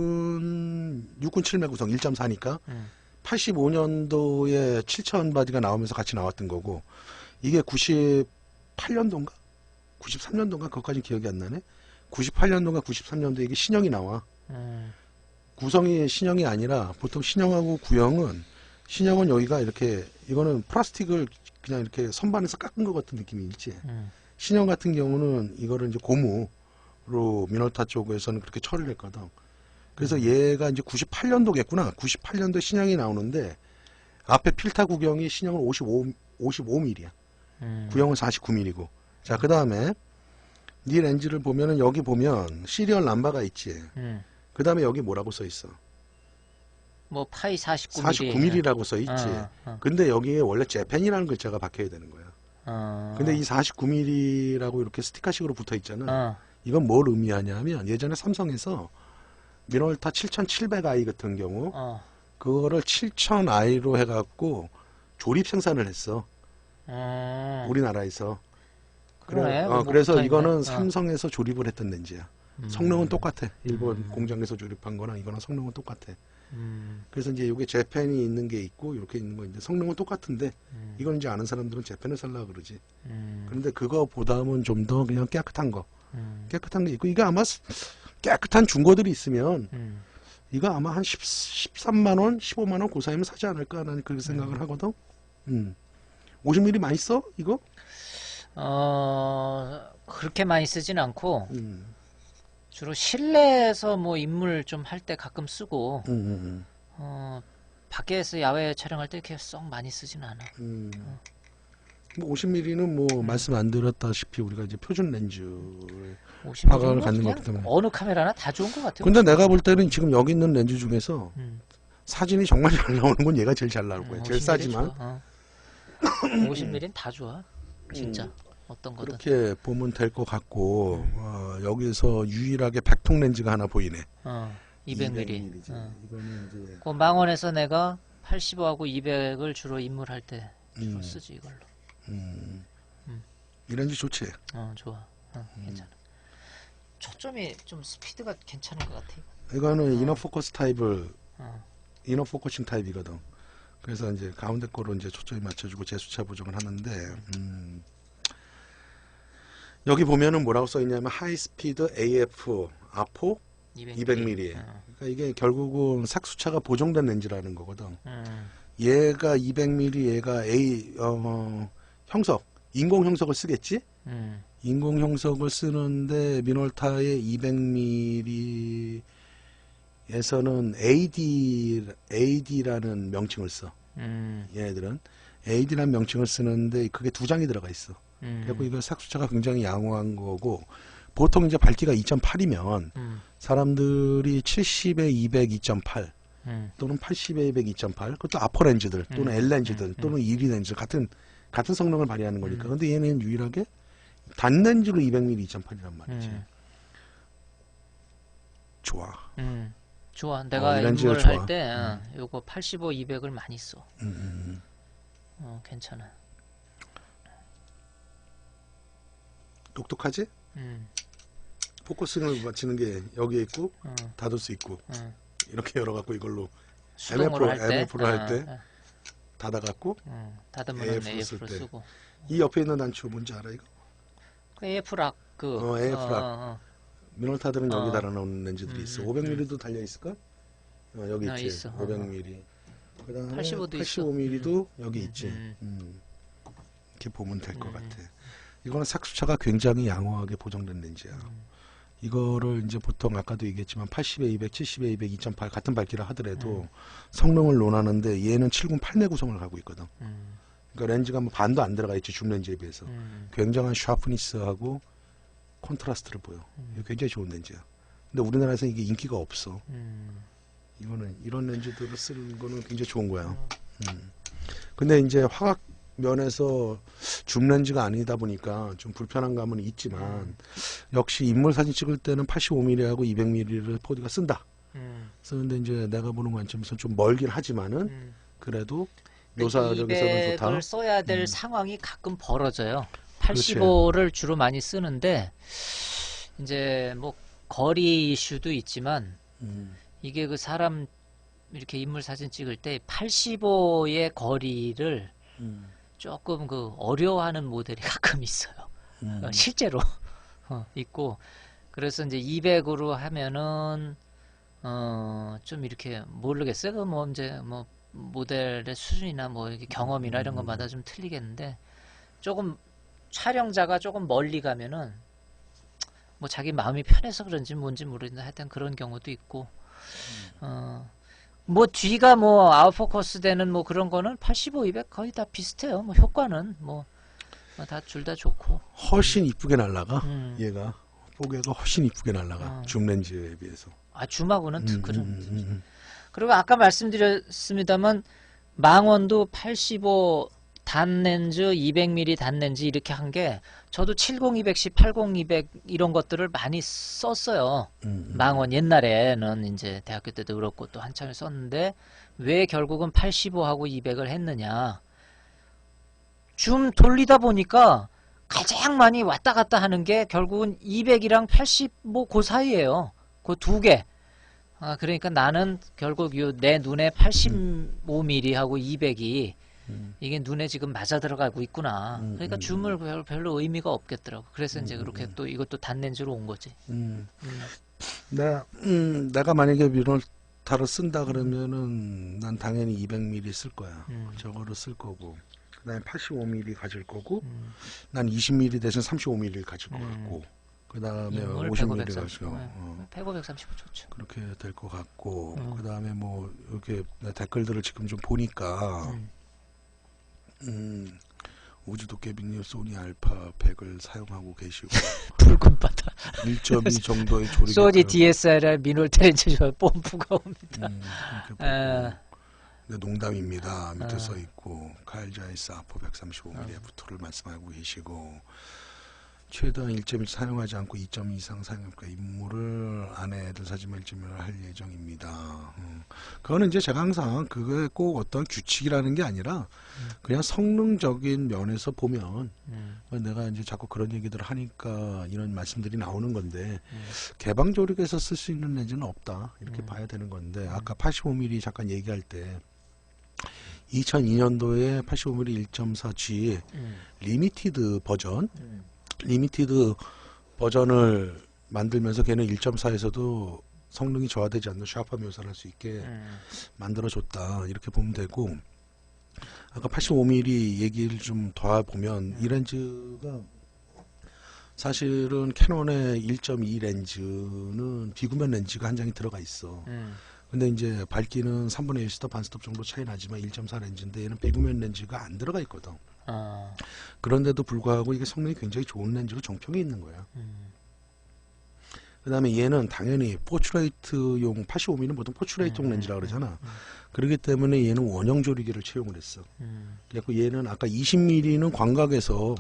타입은 697 구성 1.4니까 85년도에 7000 바디가 나오면서 같이 나왔던 거고 이게 98년도인가? 93년도인가? 그것까지 기억이 안 나네. 98년도인가 93년도에 이게 신형이 나와. 구성이 신형이 아니라 보통 신형하고 구형은 신형은 여기가 이렇게 이거는 플라스틱을 그냥 이렇게 선반에서 깎은 것 같은 느낌이 있지. 신형 같은 경우는 이거를 이제 고무로 미널타 쪽에서는 그렇게 처리를 했거든. 그래서 얘가 이제 98년도겠구나. 98년도 신형이 나오는데 앞에 필타 구경이 신형은 55mm야. 구형은 49mm고. 자, 그 다음에 이 렌즈를 보면은 여기 보면 시리얼 넘버가 있지. 그 다음에 여기 뭐라고 써 있어? 뭐 파이 49mm. 49mm라고 써 있지. 근데 여기에 원래 재팬이라는 글자가 박혀야 되는 거야. 근데 이 49mm라고 이렇게 스티커식으로 붙어 있잖아. 이건 뭘 의미하냐면 예전에 삼성에서 미널타 7700i 같은 경우 그거를 7000i로 해갖고 조립 생산을 했어. 우리나라에서. 그러네. 뭐 그래서 붙어있네. 이거는 삼성에서 조립을 했던 렌즈야. 성능은 똑같아. 일본 공장에서 조립한 거랑 이거랑 성능은 똑같아. 그래서 이제 이게 재팬이 있는 게 있고 이렇게 있는 거 있는데 성능은 똑같은데 이건 이제 아는 사람들은 재팬을 살라 그러지. 그런데 그거보다는 좀 더 그냥 깨끗한 거. 깨끗한 게 있고 이게 아마 깨끗한 중고들이 있으면 이거 아마 한 13만 원, 15만 원 그 사이면 사지 않을까 나는 그렇게 생각을 하거든. 50mm 많이 써? 이거? 그렇게 많이 쓰진 않고 주로 실내에서 뭐 인물 좀 할 때 가끔 쓰고 밖에서 야외 촬영할 때 이렇게 썩 많이 쓰진 않아. 뭐 50mm는 뭐 말씀 안 드렸다시피 우리가 이제 표준 렌즈를 50mm 화각을 뭐 갖는 그냥 거기 때문에. 어느 카메라나 다 좋은 것 같아요. 근데 내가 볼 때는 지금 여기 있는 렌즈 중에서 사진이 정말 잘 나오는 건 얘가 제일 잘 나올 거야. 제일 50mm 싸지만. 좋아. 50mm는 다 좋아. 진짜 어떤 거든. 그렇게 보면 될 것 같고 여기서 유일하게 백통 렌즈가 하나 보이네. 200mm. 200mm 죠. 이거는 이제 그 망원에서 내가 85하고 200을 주로 인물할 때 주로 쓰지 이걸로. 이 렌즈 좋지. 좋아. 괜찮아. 초점이 좀 스피드가 괜찮은 것 같아. 이거는 이너 포커스 타입을 어. 이너 포커싱 타입이거든. 그래서 이제 가운데 거로 이제 초점이 맞춰주고 재수차 보정을 하는데 여기 보면은 뭐라고 써 있냐면 하이 스피드 AF 아포 200mm. 그러니까 이게 결국은 삭수차가 보정된 렌즈라는 거거든. 얘가 200mm, 얘가 형석, 인공 형석을 쓰겠지? 인공 형석을 쓰는데 미놀타의 200mm에서는 AD라는 명칭을 써. 얘네들은 AD라는 명칭을 쓰는데 그게 두 장이 들어가 있어. 그리고 이거 삭수차가 굉장히 양호한 거고 보통 이제 밝기가 2.8이면 사람들이 70에 200 2.8 또는 80에 200 2.8 그것도 아퍼 렌즈들 또는 L 렌즈들 또는 1위 렌즈 같은 성능을 발휘하는 거니까. 근데 얘는 유일하게 단 렌즈로 200mm 2.8이란 말이지. 좋아. 좋아. 내가 이 렌즈가 인물 좋아. 할 때 요거 85, 200을 많이 써. 괜찮아. 똑똑하지? 음. 포커싱을 맞추는 게 여기에 있고 닫을 수 있고 이렇게 열어갖고 이걸로 수동으로 할 때, MF로 할 때 닫아갖고 닫으면 AF로 쓸 AF로 때. 쓰고. 이 옆에 있는 단추 뭔지 알아 이거? 그 AF 락 그. AF 락. 미놀타들은 여기 어. 달아놓은 렌즈들이 있어. 500mm도 달려 있을까? 여기 있지. 있어. 500mm. 그다음에 85도 있어. 85mm도 여기 있지. 이렇게 보면 될 것 같아. 이거는 삭수차가 굉장히 양호하게 보정된 렌즈야. 이거를 이제 보통 아까도 얘기했지만 80에 200, 70에 200, 2.8 같은 밝기를 하더라도 성능을 논하는데 얘는 7군 8내 구성을 가고 있거든. 그러니까 렌즈가 뭐 반도 안 들어가 있지 줌 렌즈에 비해서. 굉장한 샤프니스하고 콘트라스트를 보여. 이거 굉장히 좋은 렌즈야. 근데 우리나라에서 이게 인기가 없어. 이거는 이런 렌즈들을 쓰는 거는 굉장히 좋은 거야. 근데 이제 화각 면에서 줌 렌즈가 아니다 보니까 좀 불편한 감은 있지만 역시 인물 사진 찍을 때는 85mm하고 200mm를 4D가 쓴다. 쓰는데 이제 내가 보는 관점에서 좀 멀긴 하지만은 그래도 묘사력에서는 좋다. 200을 써야 될 상황이 가끔 벌어져요. 85를 주로 많이 쓰는데 이제 뭐 거리 이슈도 있지만 이게 그 사람 이렇게 인물 사진 찍을 때 85의 거리를 조금 그 어려워하는 모델이 가끔 있어요. 실제로 있고 그래서 이제 200으로 하면은 좀 이렇게 모르겠어요. 그 뭐 이제 뭐 모델의 수준이나 뭐 이렇게 경험이나 이런 것마다 좀 틀리겠는데 조금 촬영자가 조금 멀리 가면은 뭐 자기 마음이 편해서 그런지 뭔지 모르겠는데 하여튼 그런 경우도 있고 뭐 뒤가 뭐 아웃포커스 되는 뭐 그런 거는 85, 200 거의 다 비슷해요. 뭐 효과는 뭐 다 둘 다 좋고 훨씬 이쁘게 날라가. 얘가 포개가 훨씬 이쁘게 날라가. 줌 렌즈에 비해서. 아 줌하고는 그런 그리고 아까 말씀드렸습니다만 망원도 85 단렌즈, 200mm 단렌즈 이렇게 한 게 저도 70-210, 80-200 이런 것들을 많이 썼어요. 망원 옛날에는 이제 대학교 때도 그렇고 또 한참을 썼는데 왜 결국은 85하고 200을 했느냐. 줌 돌리다 보니까 가장 많이 왔다 갔다 하는 게 결국은 200이랑 80 뭐 그 사이예요. 그 두 개. 그러니까 나는 결국 내 눈에 85mm하고 200이 이게 눈에 지금 맞아 들어가고 있구나. 그러니까 줌을 별로 의미가 없겠더라고. 그래서 이제 그렇게 또 이것도 단렌즈로 온 거지. 내가 만약에 미놀타를 쓴다 그러면은 난 당연히 200mm 쓸 거야. 저거를 쓸 거고. 그다음에 85mm 가질 거고. 난 20mm 대신 35mm를 가질 것 같고. 그 다음에 50mm 가지고 105, 135 좋죠. 그렇게 될 것 같고 그 다음에 뭐 이렇게 댓글들을 지금 좀 보니까 우주도깨비님 소니 알파 100을 사용하고 계시고 붉은 바다 1.2 정도의 조립 소니 DSLR 미놀타 렌즈 뽐뿌가 옵니다. 네, 농담입니다. 밑에 써 있고 카일 자이스 아포 135mm F2를 말씀하고 계시고 최대한 1.1 사용하지 않고 2.2 이상 사용할까 인물을 아내 애들 사진만 1.1을 할 예정입니다. 그거는 이제 제가 항상 그게 꼭 어떤 규칙이라는 게 아니라 그냥 성능적인 면에서 보면 내가 이제 자꾸 그런 얘기들을 하니까 이런 말씀들이 나오는 건데 개방 조립에서 쓸 수 있는 렌즈는 없다 이렇게 봐야 되는 건데 아까 85mm 잠깐 얘기할 때 2002년도에 85mm 1.4G 리미티드 버전 리미티드 버전을 만들면서 걔는 1.4에서도 성능이 저하되지 않는 샤프한 묘사를 할 수 있게 만들어줬다 이렇게 보면 되고 아까 85mm 얘기를 좀 더 보면 이 렌즈가 사실은 캐논의 1.2 렌즈는 비구면 렌즈가 한 장이 들어가 있어. 근데 이제 밝기는 3분의 1스톱 반스톱 정도 차이 나지만 1.4 렌즈인데 얘는 비구면 렌즈가 안 들어가 있거든. 그런데도 불구하고 이게 성능이 굉장히 좋은 렌즈로 정평이 있는 거야. 그 다음에 얘는 당연히 포트레이트용 85mm는 보통 포트레이트용 렌즈라고 그러잖아. 그렇기 때문에 얘는 원형 조리개를 채용을 했어. 그래서 얘는 아까 20mm는 광각에서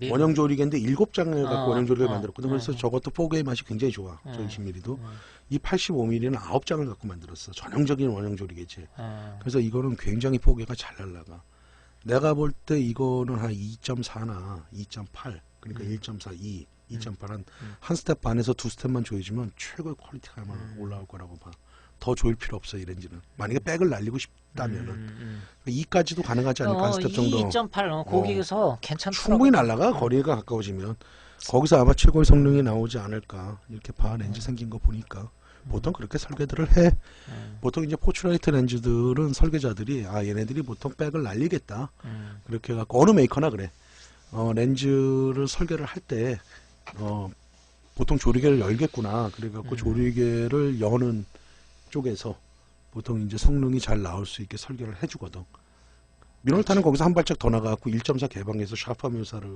원형 조리개인데 7장을 갖고 원형 조리개를 만들었거든. 그래서 저것도 포개의 맛이 굉장히 좋아. 저 20mm도. 이 85mm는 9장을 갖고 만들었어. 전형적인 원형 조리개지. 그래서 이거는 굉장히 포개가 잘 날라가. 내가 볼 때 이거는 한 2.4나 2.8 그러니까 1.4, 2, 2.8한 한 스텝 반에서 두 스텝만 조여주면 최고의 퀄리티가 아마 올라올 거라고 봐. 더 조일 필요 없어 이 렌즈는. 만약에 백을 날리고 싶다면은 2까지도 가능하지 않을까 한 스텝 정도. 2.8 거기서 괜찮더라고. 충분히 날아가 거리가 가까워지면 거기서 아마 최고의 성능이 나오지 않을까 이렇게 봐 렌즈 생긴 거 보니까 보통 그렇게 설계들을 해. 보통 이제 포트레이트 렌즈들은 설계자들이 얘네들이 보통 백을 날리겠다 그렇게 해갖고 어느 메이커나 그래. 렌즈를 설계를 할 때 보통 조리개를 열겠구나 그래갖고 조리개를 여는 쪽에서 보통 이제 성능이 잘 나올 수 있게 설계를 해주거든. 미놀타는 거기서 한 발짝 더 나가갖고 1.4 개방해서 샤프화 묘사를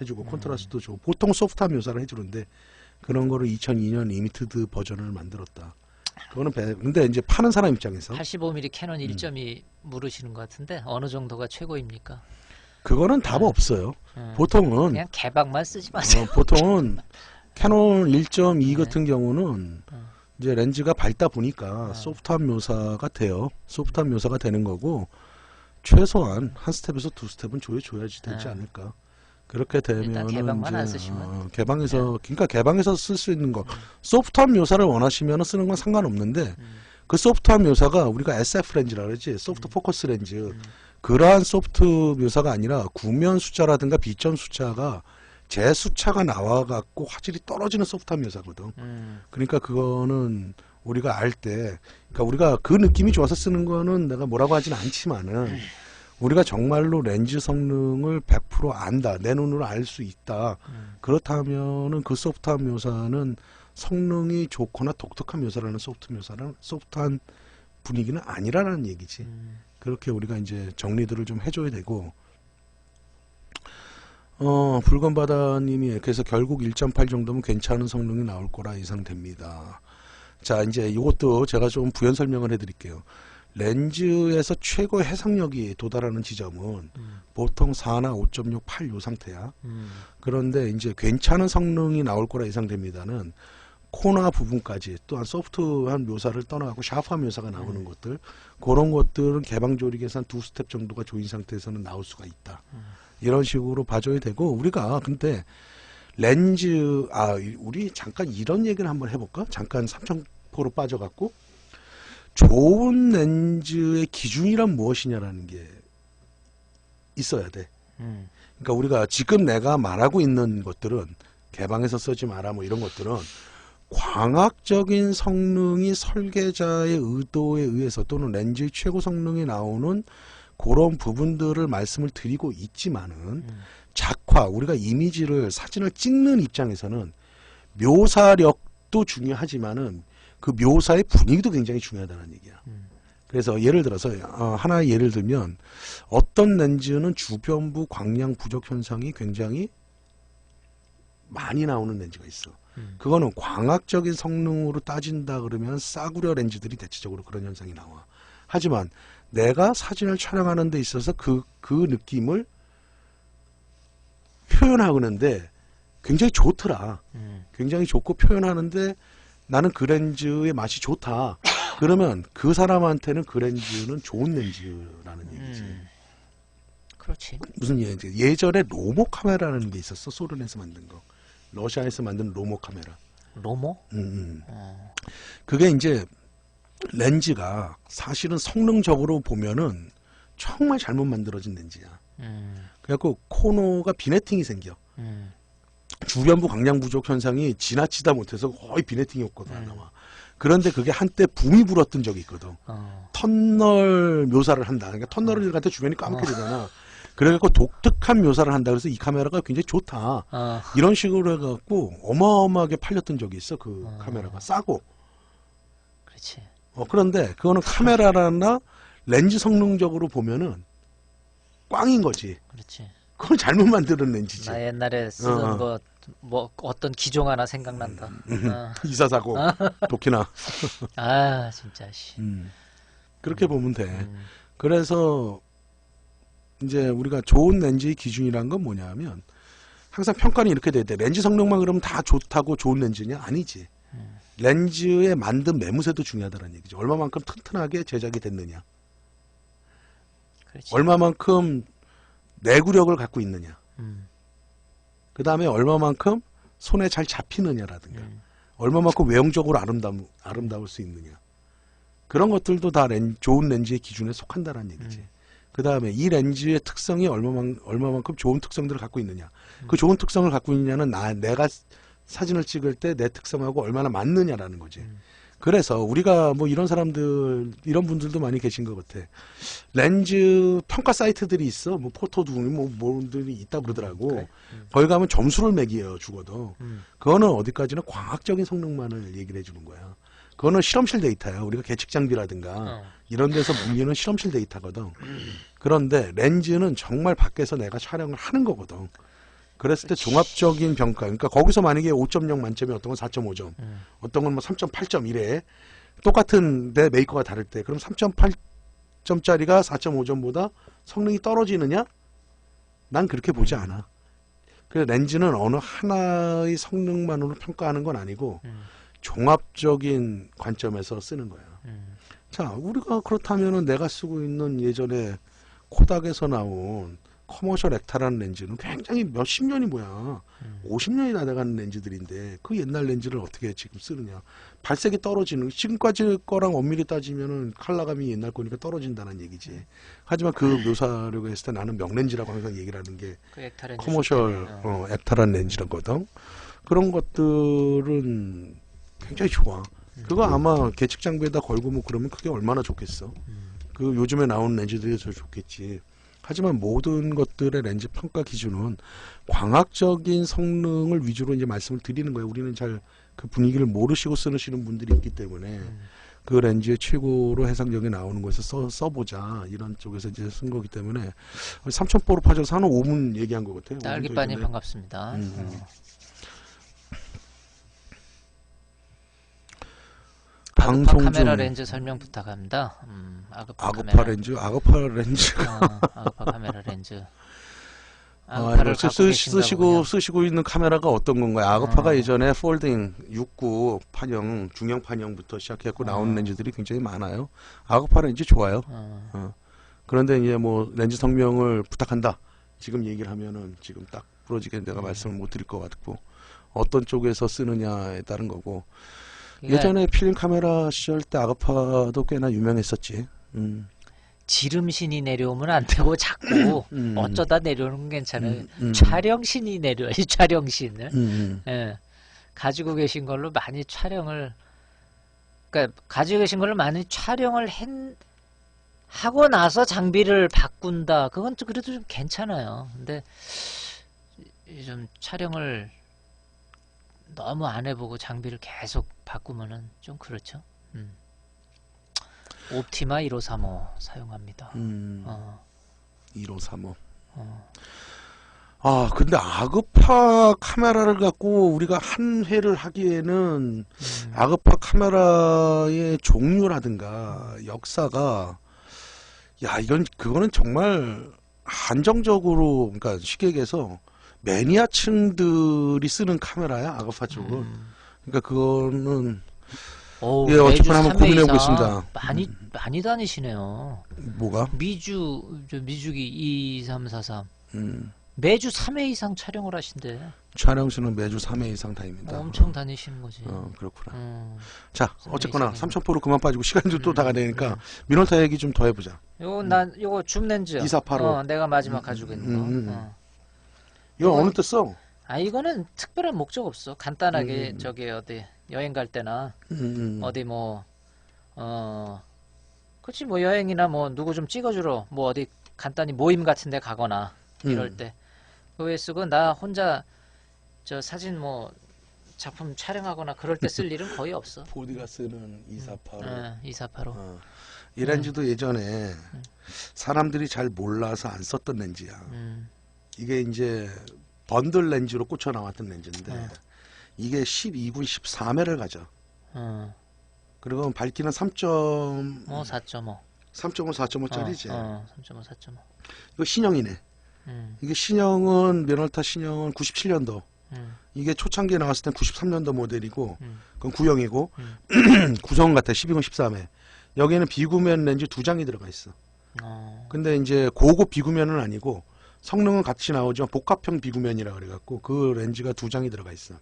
해주고 콘트라스트도 좋고 보통 소프트한 묘사를 해주는데 그런 거를 2002년 리미티드 버전을 만들었다. 그거는 근데 이제 파는 사람 입장에서 85mm 캐논 1.2 물으시는 것 같은데 어느 정도가 최고입니까? 그거는 답 없어요. 보통은 그냥 개방만 쓰지 마세요. 보통은 캐논 1.2 같은 경우는 이제 렌즈가 밝다 보니까 소프트한 묘사가 돼요. 소프트한 묘사가 되는 거고 최소한 한 스텝에서 두 스텝은 조여줘야지 되지 않을까. 그렇게 되면은 일단 개방만 이제 안 쓰시면 개방해서 그러니까 개방해서 쓸 수 있는 거 소프트한 묘사를 원하시면 쓰는 건 상관없는데 그 소프트한 묘사가 우리가 SF 렌즈라 그러지 소프트 포커스 렌즈 그러한 소프트 묘사가 아니라 구면 숫자라든가 비점 숫자가 제 숫자가 나와갖고 화질이 떨어지는 소프트한 묘사거든. 그러니까 그거는 우리가 알 때, 그러니까 우리가 그 느낌이 좋아서 쓰는 거는 내가 뭐라고 하진 않지만은 우리가 정말로 렌즈 성능을 100% 안다, 내 눈으로 알 수 있다. 그렇다면은 그 소프트한 묘사는 성능이 좋거나 독특한 묘사라는 소프트한 분위기는 아니라는 얘기지. 그렇게 우리가 이제 정리들을 좀 해줘야 되고. 붉은바다님이 그래서 결국 1.8 정도면 괜찮은 성능이 나올 거라 예상됩니다. 자, 이제 이것도 제가 좀 부연 설명을 해드릴게요. 렌즈에서 최고의 해상력이 도달하는 지점은 보통 4나 5.6, 8 요 상태야. 그런데 이제 괜찮은 성능이 나올 거라 예상됩니다는 코나 부분까지 또한 소프트한 묘사를 떠나고 샤프한 묘사가 나오는 것들 그런 것들은 개방 조리개에서 한 두 스텝 정도가 조인 상태에서는 나올 수가 있다. 이런 식으로 봐줘야 되고 우리가 근데 렌즈 우리 잠깐 이런 얘기를 한번 해볼까? 잠깐 삼천포로 빠져갖고 좋은 렌즈의 기준이란 무엇이냐라는 게 있어야 돼. 그러니까 우리가 지금 내가 말하고 있는 것들은 개방해서 쓰지 마라 뭐 이런 것들은 광학적인 성능이 설계자의 의도에 의해서 또는 렌즈의 최고 성능이 나오는 그런 부분들을 말씀을 드리고 있지만은 작화 우리가 이미지를 사진을 찍는 입장에서는 묘사력도 중요하지만은 그 묘사의 분위기도 굉장히 중요하다는 얘기야. 그래서 예를 들어서 하나의 예를 들면 어떤 렌즈는 주변부 광량 부족 현상이 굉장히 많이 나오는 렌즈가 있어. 그거는 광학적인 성능으로 따진다 그러면 싸구려 렌즈들이 대체적으로 그런 현상이 나와. 하지만 내가 사진을 촬영하는 데 있어서 그 느낌을 표현하는데 굉장히 좋더라. 굉장히 좋고 표현하는데 나는 그 렌즈의 맛이 좋다. 그러면 그 사람한테는 그 렌즈는 좋은 렌즈라는 얘기지. 그렇지. 무슨 얘기지? 예전에 로모 카메라라는 게 있었어. 소련에서 만든 거. 러시아에서 만든 로모 카메라. 로모? 그게 이제 렌즈가 사실은 성능적으로 보면은 정말 잘못 만들어진 렌즈야. 그래갖고 코너가 비네팅이 생겨. 주변부 광량 부족 현상이 지나치다 못해서 거의 비네팅이 효과가 나와. 그런데 그게 한때 붐이 불었던 적이 있거든. 터널 묘사를 한다. 그러니까 터널을 갖다 주변이 까맣게 되잖아. 그래갖고 독특한 묘사를 한다. 그래서 이 카메라가 굉장히 좋다. 이런 식으로 해갖고 어마어마하게 팔렸던 적이 있어. 그 카메라가 싸고. 그렇지. 그런데 그거는 카메라나 렌즈 성능적으로 보면은 꽝인 거지. 그렇지. 그건 잘못 만드는 렌즈지. 나 옛날에 쓰던 거 뭐 어떤 기종 하나 생각난다. 이사사고 도키나. 진짜 씨. 그렇게 보면 돼. 그래서 이제 우리가 좋은 렌즈의 기준이란 건 뭐냐면 항상 평가는 이렇게 돼야 돼. 렌즈 성능만 그러면 다 좋다고 좋은 렌즈냐? 아니지. 렌즈에 만든 매무새도 중요하다는 얘기죠. 얼마만큼 튼튼하게 제작이 됐느냐. 그렇지. 얼마만큼 내구력을 갖고 있느냐. 그 다음에 얼마만큼 손에 잘 잡히느냐라든가, 얼마만큼 외형적으로 아름다울 수 있느냐. 그런 것들도 다 좋은 렌즈의 기준에 속한다는 얘기지. 그 다음에 이 렌즈의 특성이 얼마만큼 좋은 특성들을 갖고 있느냐. 그 좋은 특성을 갖고 있느냐는 내가 사진을 찍을 때 내 특성하고 얼마나 맞느냐라는 거지. 그래서 우리가 뭐 이런 분들도 많이 계신 것 같아. 렌즈 평가 사이트들이 있어. 뭐 포토둥이 뭐들이 있다 그러더라고. 그래. 거기 가면 점수를 매겨요, 죽어도. 그거는 어디까지나 과학적인 성능만을 얘기를 해주는 거야. 그거는 실험실 데이터야. 우리가 계측 장비라든가 이런 데서 물리는 실험실 데이터거든. 그런데 렌즈는 정말 밖에서 내가 촬영을 하는 거거든. 그랬을 때 종합적인 평가, 그러니까 거기서 만약에 5.0 만점이 어떤 건 4.5점, 어떤 건 뭐 3.8점 이래. 똑같은 내 메이커가 다를 때, 그럼 3.8점짜리가 4.5점보다 성능이 떨어지느냐? 난 그렇게 보지 않아. 그 렌즈는 어느 하나의 성능만으로 평가하는 건 아니고 종합적인 관점에서 쓰는 거야. 자, 우리가 그렇다면은 내가 쓰고 있는 예전에 코닥에서 나온 커머셜 액타라는 렌즈는 굉장히 몇십 년이 뭐야. 50년이 다 돼가는 렌즈들인데 그 옛날 렌즈를 어떻게 지금 쓰느냐. 발색이 떨어지는, 지금까지 거랑 엄밀히 따지면은 컬러감이 옛날 거니까 떨어진다는 얘기지. 하지만 그 묘사력을 했을 때 나는 명렌즈라고 항상 얘기를 하는 게 커머셜 액타라는 렌즈라거든. 그런 것들은 굉장히 좋아. 그거 아마 계측 장비에다 걸고 뭐 그러면 그게 얼마나 좋겠어. 그 요즘에 나온 렌즈들이 더 좋겠지. 하지만 모든 것들의 렌즈 평가 기준은 광학적인 성능을 위주로 이제 말씀을 드리는 거예요. 우리는 잘 그 분위기를 모르시고 쓰시는 분들이 있기 때문에 그 렌즈의 최고로 해상력이 나오는 곳에서 써보자 이런 쪽에서 이제 쓴 거기 때문에 3000포로 파져서 한 5분 얘기한 것 같아요. 딸기빠님 반갑습니다. 아그파 카메라 렌즈 설명 부탁합니다. 아그파 렌즈, 아그파 렌즈. 아그파 카메라 렌즈. 쓰시고 있는 카메라가 어떤 건가요? 아그파가 예전에 폴딩 6.9 판형, 중형 판형부터 시작했고 나온 렌즈들이 굉장히 많아요. 아그파 렌즈 좋아요. 그런데 이제 뭐 렌즈 성명을 부탁한다. 지금 얘기를 하면은 지금 딱 부러지게 내가 말씀을 못 드릴 것 같고 어떤 쪽에서 쓰느냐에 따른 거고. 예전에 필름 카메라 시절 때 아그파도 꽤나 유명했었지. 지름신이 내려오면 안 되고 자꾸 어쩌다 내려오는 건 괜찮아요. 촬영신이 내려와요. 촬영신을. 예. 가지고 계신 걸로 많이 촬영을, 그러니까 가지고 계신 걸로 많이 촬영을 하고 나서 장비를 바꾼다. 그건 좀 그래도 좀 괜찮아요. 근데 좀 촬영을 너무 안 해보고 장비를 계속 바꾸면은 좀 그렇죠. 옵티마 1535 사용합니다. 1535. 아, 근데 아그파 카메라를 갖고 우리가 한 회를 하기에는 아그파 카메라의 종류라든가 역사가, 야, 그거는 정말 한정적으로, 그러니까 쉽게 얘기해서 매니아층들이 쓰는 카메라야, 아그파 쪽은. 그러니까 그거는 예, 어쨌거나 한번 고민해보고 있습니다. 많이 다니시네요. 뭐가? 미주기 2343. 매주 3회 이상 촬영을 하신대. 촬영수는 매주 3회 이상 다닙니다. 엄청 다니시는 거지. 그렇구나. 자, 어쨌거나 3,000포로 그만 빠지고 시간도 또 다 가되니까 미놀타 얘기 좀 더 해보자. 요거 줌 렌즈. 2485. 내가 마지막 가지고 있는 거. 이건 어느 때 써? 이거는 특별한 목적 없어. 간단하게 저기 어디 여행 갈 때나 어디 뭐 그렇지 뭐 여행이나 뭐 누구 좀 찍어주러 뭐 어디 간단히 모임 같은 데 가거나 이럴 때 그거에 쓰고 나 혼자 저 사진 뭐 작품 촬영하거나 그럴 때 쓸 일은 거의 없어. 보디가 쓰는 2485. 2485. 이 렌즈도 예전에 사람들이 잘 몰라서 안 썼던 렌즈야. 이게 이제 번들 렌즈로 꽂혀 나왔던 렌즈인데 이게 12군 14매를 가져. 그리고 밝기는 3.5, 4.5. 3.5, 4.5짜리지. 3.5, 4.5. 이거 신형이네. 이게 신형은 미놀타 신형은 97년도. 이게 초창기에 나왔을 땐 93년도 모델이고, 그건 구형이고, 구성 같아. 12군 14매. 여기는 비구면 렌즈 2장이 들어가 있어. 근데 이제 고급 비구면은 아니고 성능은 같이 나오지만 복합형 비구면이라 그래갖고 그 렌즈가 2장이 들어가 있어.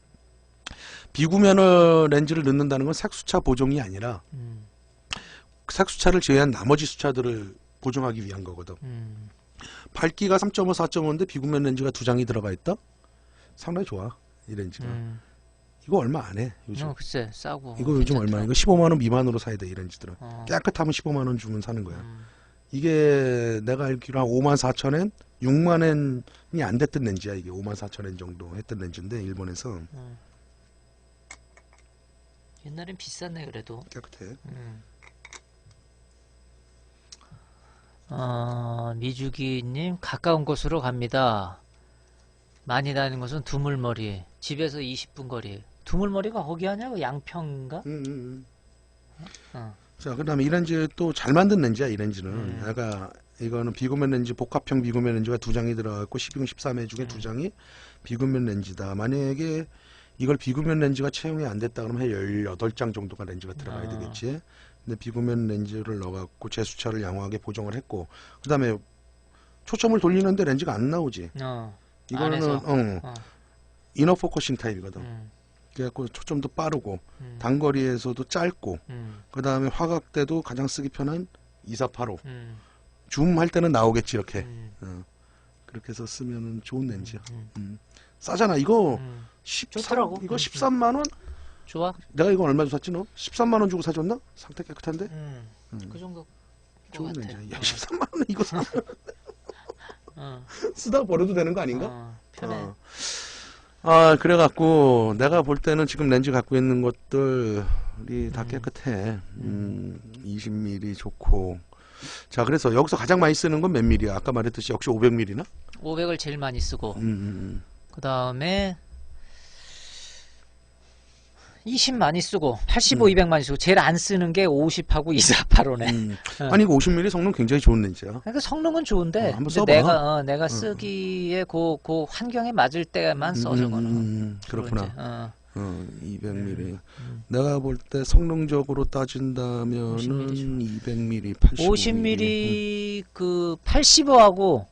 비구면을 렌즈를 넣는다는 건 색수차 보정이 아니라 색수차를 제외한 나머지 수차들을 보정하기 위한 거거든. 밝기가 3.5, 4.5인데 비구면 렌즈가 2장이 들어가 있다? 상당히 좋아, 이 렌즈가. 이거 얼마 안 해, 요즘. 글쎄, 싸고. 이거 요즘 괜찮더라. 얼마? 이거 15만원 미만으로 사야 돼, 이 렌즈들은. 어. 깨끗하면 15만원 주면 사는 거야. 이게 내가 알기로 한 54,000엔? 6만엔이 안 됐던 렌즈야, 이게. 54,000엔 정도 했던 렌즈인데, 일본에서. 옛날엔 비쌌네, 그래도. 깨끗해. 미주기님, 가까운 곳으로 갑니다. 많이 다니는 곳은 두물머리. 집에서 20분 거리. 두물머리가 거기 아니야? 그 양평인가? 어. 자, 그 다음에 이 렌즈 또 잘 만든 렌즈야, 이 렌즈는. 아까 이거는 비구면 렌즈, 복합형 비구면 렌즈가 2장이 들어갔고 12금 13회 중에 2장이 비구면 렌즈다. 만약에 이걸 비구면 렌즈가 채용이 안 됐다 그러면 18장 정도가 렌즈가 들어가야 되겠지. 근데 비구면 렌즈를 넣어갖고 제수차를 양호하게 보정을 했고, 그 다음에 초점을 돌리는데 렌즈가 안 나오지. 이거는 이너 포커싱 타입이거든. 그래갖고 초점도 빠르고 단거리에서도 짧고 그 다음에 화각대도 가장 쓰기 편한 2485. 줌 할 때는 나오겠지 이렇게. 그렇게 해서 쓰면은 좋은 렌즈야. 싸잖아. 이거 13, 좋더라고. 이거 13만 원? 좋아? 내가 이거 얼마 주고 샀지 너? 13만 원 주고 사줬나? 상태 깨끗한데? 그 정도. 좋은 같아. 렌즈야. 야, 13만 원 이거 어. 쓰다가 버려도 되는 거 아닌가? 편해. 그래갖고 내가 볼 때는 지금 렌즈 갖고 있는 것들이 다 깨끗해. 20mm 좋고. 자, 그래서 여기서 가장 많이 쓰는 건 몇 mm야? 아까 말했듯이 역시 500mm나? 500을 제일 많이 쓰고. 그 다음에 20 많이 쓰고 85, 200 많이 쓰고 제일 안 쓰는 게 50하고 2485네. 아니 이거 50mm 성능 굉장히 좋은 렌즈야. 그러니까 성능은 좋은데 한번 근데 써봐. 내가 쓰기에 그 환경에 맞을 때만 써 저거는. 그렇구나. 이제, 200mm. 내가 볼 때 성능적으로 따진다면은 200mm, 85mm. 50mm 그 85하고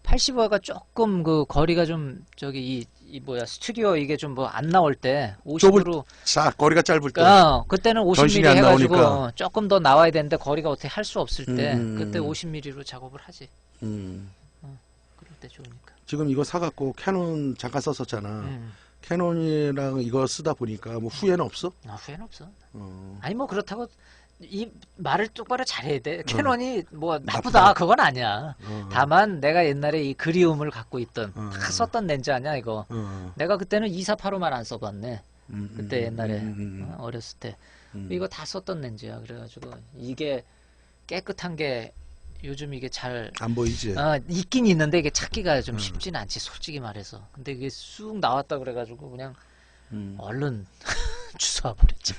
85가 조금 그 거리가 좀 저기 이 뭐야 스튜디오 이게 좀 뭐 안 나올 때 50으로 자, 거리가 짧을 때. 그때는 전신이 50mm 안 해가지고 나오니까. 조금 더 나와야 되는데 거리가 어떻게 할 수 없을 때 그때 50mm로 작업을 하지. 그럴 때 좋으니까. 지금 이거 사갖고 캐논 잠깐 썼었잖아. 캐논이랑 이거 쓰다 보니까 뭐 후회는 없어? 후회는 없어. 어. 아니 뭐 그렇다고 이 말을 똑바로 잘해야 돼. 캐논이 뭐 나쁘다. 나쁘다 그건 아니야. 다만 내가 옛날에 이 그리움을 갖고 있던 다 썼던 렌즈 아니야 이거. 내가 그때는 2485만 안 써봤네. 그때 옛날에 어렸을 때 이거 다 썼던 렌즈야. 그래가지고 이게 깨끗한 게 요즘 이게 잘 안 보이지? 있긴 있는데 이게 찾기가 좀 쉽진 않지 솔직히 말해서. 근데 이게 쑥 나왔다 그래가지고 그냥 얼른 주워와 버렸지.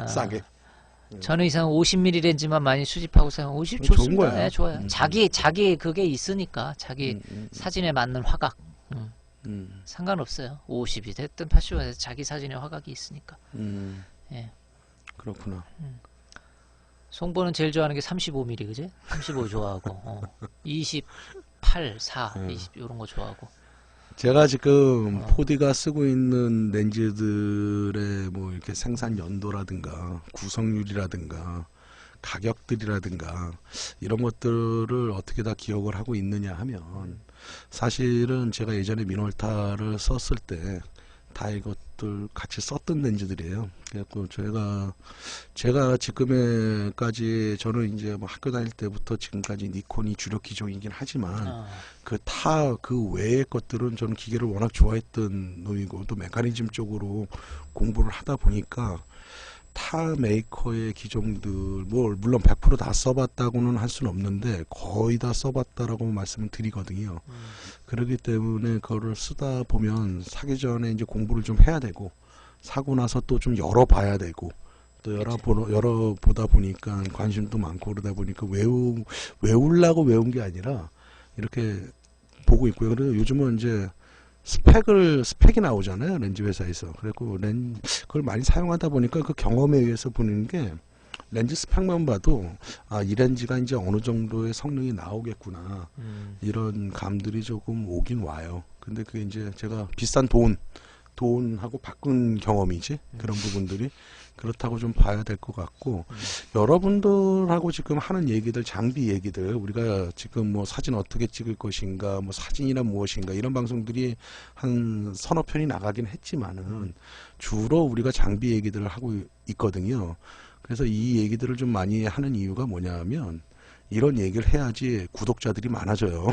싸게. 저는 이상 50mm 렌즈만 많이 수집하고 사용. 50 좋은 좋습니다. 거야. 네, 좋아요. 자기 그게 있으니까 자기 사진에 맞는 화각 상관없어요. 50이 됐든 80이 됐든 자기 사진에 화각이 있으니까. 예. 그렇구나. 송보는 제일 좋아하는 게 35mm 그지? 35 좋아하고 28, 4, 20 이런 거 좋아하고. 제가 지금 4D가 쓰고 있는 렌즈들의 뭐 이렇게 생산 연도라든가 구성률이라든가 가격들이라든가 이런 것들을 어떻게 다 기억을 하고 있느냐 하면 사실은 제가 예전에 미놀타를 썼을 때 다 이것들 같이 썼던 렌즈들이에요. 그래갖고 제가 지금까지 저는 이제 뭐 학교 다닐 때부터 지금까지 니콘이 주력 기종이긴 하지만 그 외의 것들은 저는 기계를 워낙 좋아했던 놈이고 또 메커니즘 쪽으로 공부를 하다 보니까 타 메이커의 기종들 뭐 물론 100% 다 써봤다고는 할 수는 없는데 거의 다 써봤다라고 말씀을 드리거든요. 그렇기 때문에 그거를 쓰다 보면 사기 전에 이제 공부를 좀 해야 되고 사고 나서 또 좀 열어봐야 되고 또 열어보다 보니까 관심도 많고 그러다 보니까 외우려고 외운 게 아니라 이렇게 보고 있고요. 그래서 요즘은 이제 스펙이 나오잖아요. 렌즈 회사에서. 그래고 그걸 많이 사용하다 보니까 그 경험에 의해서 보는 게 렌즈 스펙만 봐도 이 렌즈가 이제 어느 정도의 성능이 나오겠구나 이런 감들이 조금 오긴 와요. 근데 그게 이제 제가 비싼 돈하고 바꾼 경험이지 그런 부분들이 그렇다고 좀 봐야 될 것 같고 여러분들하고 지금 하는 얘기들 장비 얘기들 우리가 지금 뭐 사진 어떻게 찍을 것인가 뭐 사진이란 무엇인가 이런 방송들이 한 서너 편이 나가긴 했지만은 주로 우리가 장비 얘기들을 하고 있거든요. 그래서 이 얘기들을 좀 많이 하는 이유가 뭐냐면 이런 얘기를 해야지 구독자들이 많아져요.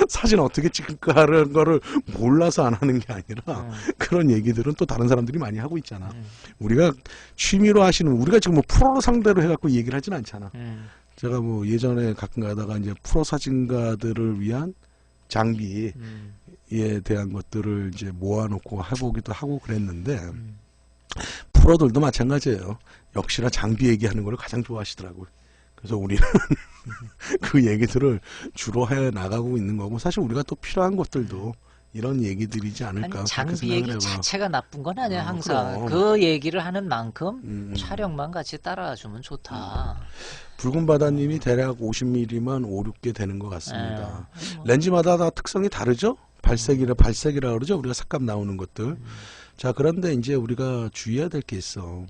사진 어떻게 찍을까 하는 거를 몰라서 안 하는 게 아니라 그런 얘기들은 또 다른 사람들이 많이 하고 있잖아. 우리가 취미로 하시는 우리가 지금 뭐 프로를 상대로 해갖고 얘기를 하진 않잖아. 제가 뭐 예전에 가끔 가다가 이제 프로 사진가들을 위한 장비에 대한 것들을 이제 모아놓고 해보기도 하고 그랬는데 프로들도 마찬가지예요. 역시나 장비 얘기하는 걸 가장 좋아하시더라고요. 그래서 우리는 그 얘기들을 주로 해 나가고 있는 거고 사실 우리가 또 필요한 것들도 이런 얘기들이지 않을까. 아니, 장비 얘기 해봐. 자체가 나쁜 건 아니야. 항상 그럼. 그 얘기를 하는 만큼 촬영만 같이 따라주면 좋다. 붉은 바다님이 대략 50mm만 5, 6개 되는 것 같습니다. 렌즈마다 다 특성이 다르죠? 발색이라 그러죠? 우리가 색감 나오는 것들. 자, 그런데 이제 우리가 주의해야 될 게 있어.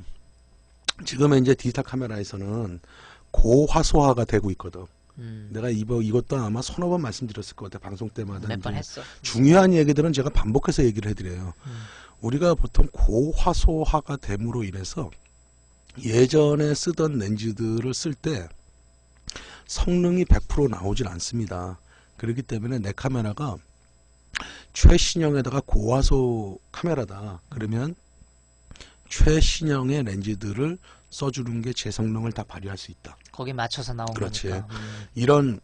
지금 이제 디지털 카메라에서는 고화소화가 되고 있거든. 내가 이것도 아마 서너 번 말씀드렸을 것 같아. 방송 때마다. 몇 번 했어. 중요한 얘기들은 제가 반복해서 얘기를 해드려요. 우리가 보통 고화소화가 됨으로 인해서 예전에 쓰던 렌즈들을 쓸 때 성능이 100% 나오질 않습니다. 그렇기 때문에 내 카메라가 최신형에다가 고화소 카메라다. 그러면 최신형의 렌즈들을 써주는 게 제 성능을 다 발휘할 수 있다. 거기 맞춰서 나온 그렇지. 거니까. 이런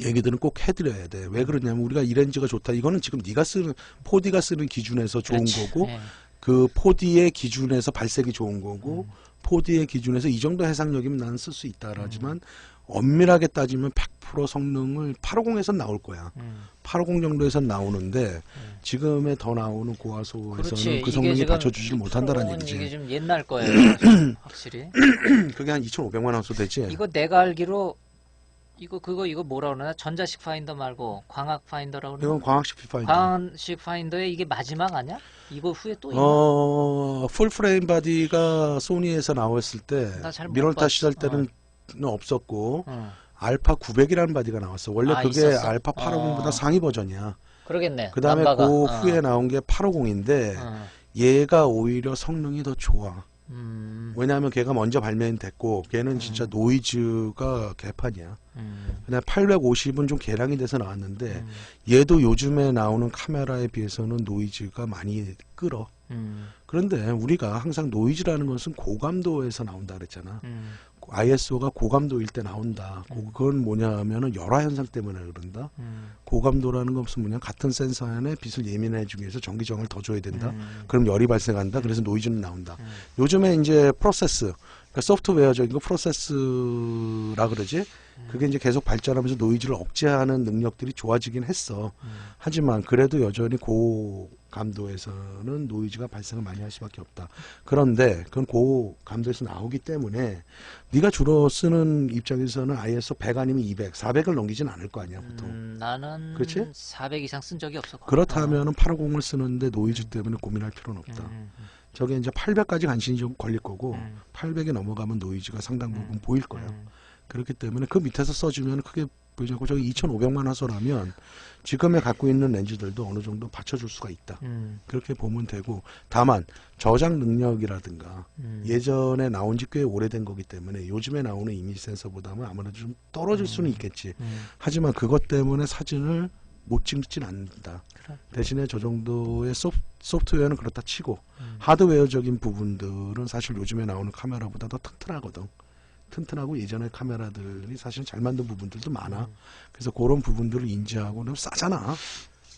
얘기들은 꼭 해드려야 돼. 왜 그러냐면 우리가 이 렌즈가 좋다. 이거는 지금 네가 쓰는 4D가 쓰는 기준에서 좋은 그렇지. 거고 네. 그 4D의 기준에서 발색이 좋은 거고 4D의 기준에서 이 정도 해상력이면 나는 쓸 수 있다라지만 엄밀하게 따지면 100% 성능을 850에서 나올 거야. 850 정도에서 나오는데 지금의 더 나오는 고화소에서는 그렇지. 그 성능이 지금 받쳐주질 못한다는 프로는 얘기지. 이게 좀 옛날 거예요. 확실히. 그게 한 2,500만 화소 되지. 이거 내가 알기로 이거 뭐라 그러나? 전자식 파인더 말고 광학 파인더라고 그러나? 이건 광학식 비파인더. 광학식 파인더의 이게 마지막 아니야? 이거 후에 또 있나? 풀프레임 바디가 소니에서 나왔을 때 나잘못 미놀타 봤어. 시절 때는 없었고 응. 알파 900이라는 바디가 나왔어. 원래 그게 있었어? 알파 850보다 상위 버전이야. 그러겠네. 그 다음에 남바가. 그 후에 나온 게 850인데 얘가 오히려 성능이 더 좋아. 왜냐하면 걔가 먼저 발매됐고 걔는 진짜 노이즈가 개판이야. 그냥 850은 좀 개량이 돼서 나왔는데 얘도 요즘에 나오는 카메라에 비해서는 노이즈가 많이 끌어. 그런데 우리가 항상 노이즈라는 것은 고감도에서 나온다 그랬잖아. ISO가 고감도일 때 나온다. 그건 뭐냐 하면은 열화 현상 때문에 그런다. 고감도라는 것은 뭐냐 같은 센서 안에 빛을 예민해주기 위해서 전기저항을 더 줘야 된다. 그럼 열이 발생한다. 그래서 노이즈는 나온다. 요즘에 이제 프로세스, 그러니까 소프트웨어적인 거 프로세스라 그러지. 그게 이제 계속 발전하면서 노이즈를 억제하는 능력들이 좋아지긴 했어. 하지만 그래도 여전히 고감도에서는 노이즈가 발생을 많이 할 수밖에 없다. 그런데 그건 고감도에서 나오기 때문에 네가 주로 쓰는 입장에서는 ISO 100 아니면 200, 400을 넘기진 않을 거 아니야 보통. 나는 그렇지? 400 이상 쓴 적이 없어. 그렇다면은 850을 쓰는데 노이즈 때문에 고민할 필요는 없다. 저게 이제 800까지 간신히 좀 걸릴 거고 800에 넘어가면 노이즈가 상당 부분 보일 거예요. 그렇기 때문에 그 밑에서 써주면 크게 보이지 않고 저기 2,500만 화소라면 지금에 갖고 있는 렌즈들도 어느 정도 받쳐줄 수가 있다. 그렇게 보면 되고 다만 저장 능력이라든가 예전에 나온 지 꽤 오래된 거기 때문에 요즘에 나오는 이미지 센서보다는 아무래도 좀 떨어질 수는 있겠지. 하지만 그것 때문에 사진을 못 찍진 않는다. 그래. 대신에 저 정도의 소프트웨어는 그렇다 치고 하드웨어적인 부분들은 사실 요즘에 나오는 카메라보다 더 튼튼하거든. 튼튼하고 예전의 카메라들이 사실 잘 만든 부분들도 많아. 그래서 그런 부분들을 인지하고 는 싸잖아.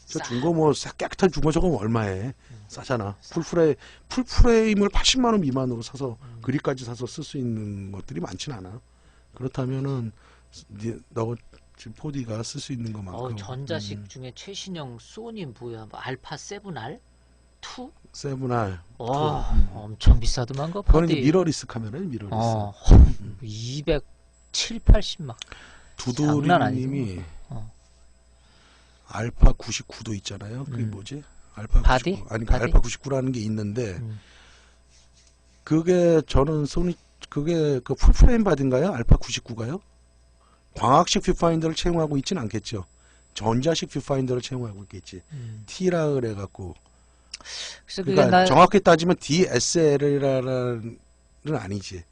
저 중고 뭐 깨끗한 중고 저거 얼마에 싸잖아. 풀프레임을 80만 원 미만으로 사서 그립까지 사서 쓸 수 있는 것들이 많진 않아. 그렇다면은 너 지금 4D가 쓸 수 있는 것만큼 전자식 중에 최신형 소니 뭐야? 뭐 알파 7R? 2? 7R. 와, 엄청 비싸더만 거. 그거는 이제 버디. 미러리스 카메라예요, 미러리스. 207, 80 막. 장난 아니죠. 두두리님이 어. 알파 99도 있잖아요. 그게 뭐지? 알파 바디? 99. 아니, 바디? 알파 99라는 게 있는데 음. 그게 저는 소니 그게 그 풀프레임 바디인가요? 알파 99가요? 광학식 뷰파인더를 채용하고 있진 않겠죠. 전자식 뷰파인더를 채용하고 있겠지. T라 그래 갖고. 그래서 그게 그러니까 나 정확히 따지면 DSLR은 아니지.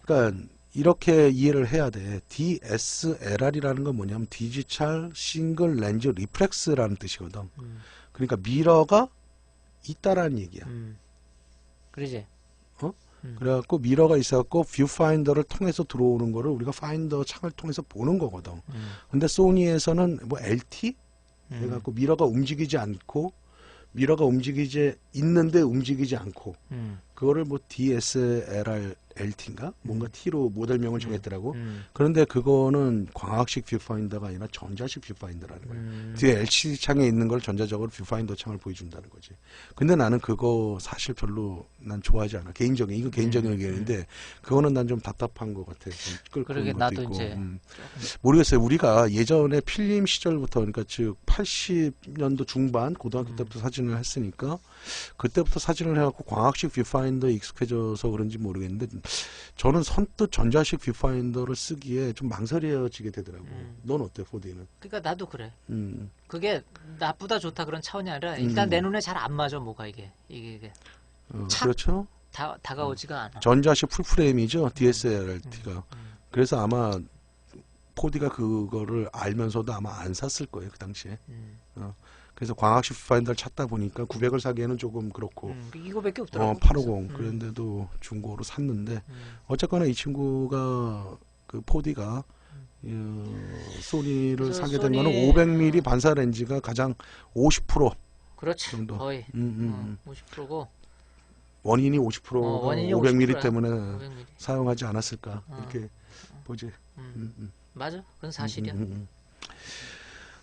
그러니까 이렇게 이해를 해야 돼. DSLR이라는 건 뭐냐면 디지털 싱글 렌즈 리프렉스라는 뜻이거든. 그러니까 미러가 있다라는 얘기야. 그러지. 그래갖고 미러가 있어갖고 뷰파인더를 통해서 들어오는 거를 우리가 파인더 창을 통해서 보는 거거든. 근데 소니에서는 뭐 LT 해갖고 미러가 움직이지 않고 미러가 움직이지 있는데 움직이지 않고 그거를 뭐 DSLR LT인가 뭔가 T로 모델명을 정했더라고. 그런데 그거는 광학식 뷰파인더가 아니라 전자식 뷰파인더라는 거예요. 뒤에 LCD 창에 있는 걸 전자적으로 뷰파인더 창을 보여준다는 거지. 근데 나는 그거 사실 별로 난 좋아하지 않아. 이건 개인적인 의견인데 그거는 난 좀 답답한 것 같아. 좀 끌고 그러게 것도 나도 있고. 이제 모르겠어요. 우리가 예전에 필름 시절부터 그러니까 즉 80년도 중반 고등학교 때부터 사진을 했으니까 그때부터 사진을 해갖고 광학식 뷰파인더에 익숙해져서 그런지 모르겠는데 저는 선뜻 전자식 뷰파인더를 쓰기에 좀 망설여지게 되더라고. 넌 어때, 4D는? 그러니까 나도 그래. 그게 나쁘다 좋다 그런 차원이 아니라 일단 내 눈에 잘 안 맞아 뭐가 이게 착! 그렇죠. 다가오지가 않아. 전자식 풀프레임이죠, DSLRT가. 그래서 아마 4D가 그거를 알면서도 아마 안 샀을 거예요, 그 당시에. 그래서 광학식 뷰파인더를 찾다 보니까 900을 사기에는 조금 그렇고 이거밖에 없더라고. 850 그런데도 중고로 샀는데 어쨌거나 이 친구가 그 4D가 소니를 그래서 사게 된 소니, 거는 500mm 반사 렌즈가 가장 50% 그렇지. 정도. 거의 50%고 원인이 50%가 원인이 500mm 50% 야. 때문에 500mm. 사용하지 않았을까 이렇게 보지. 맞아. 그건 사실이야.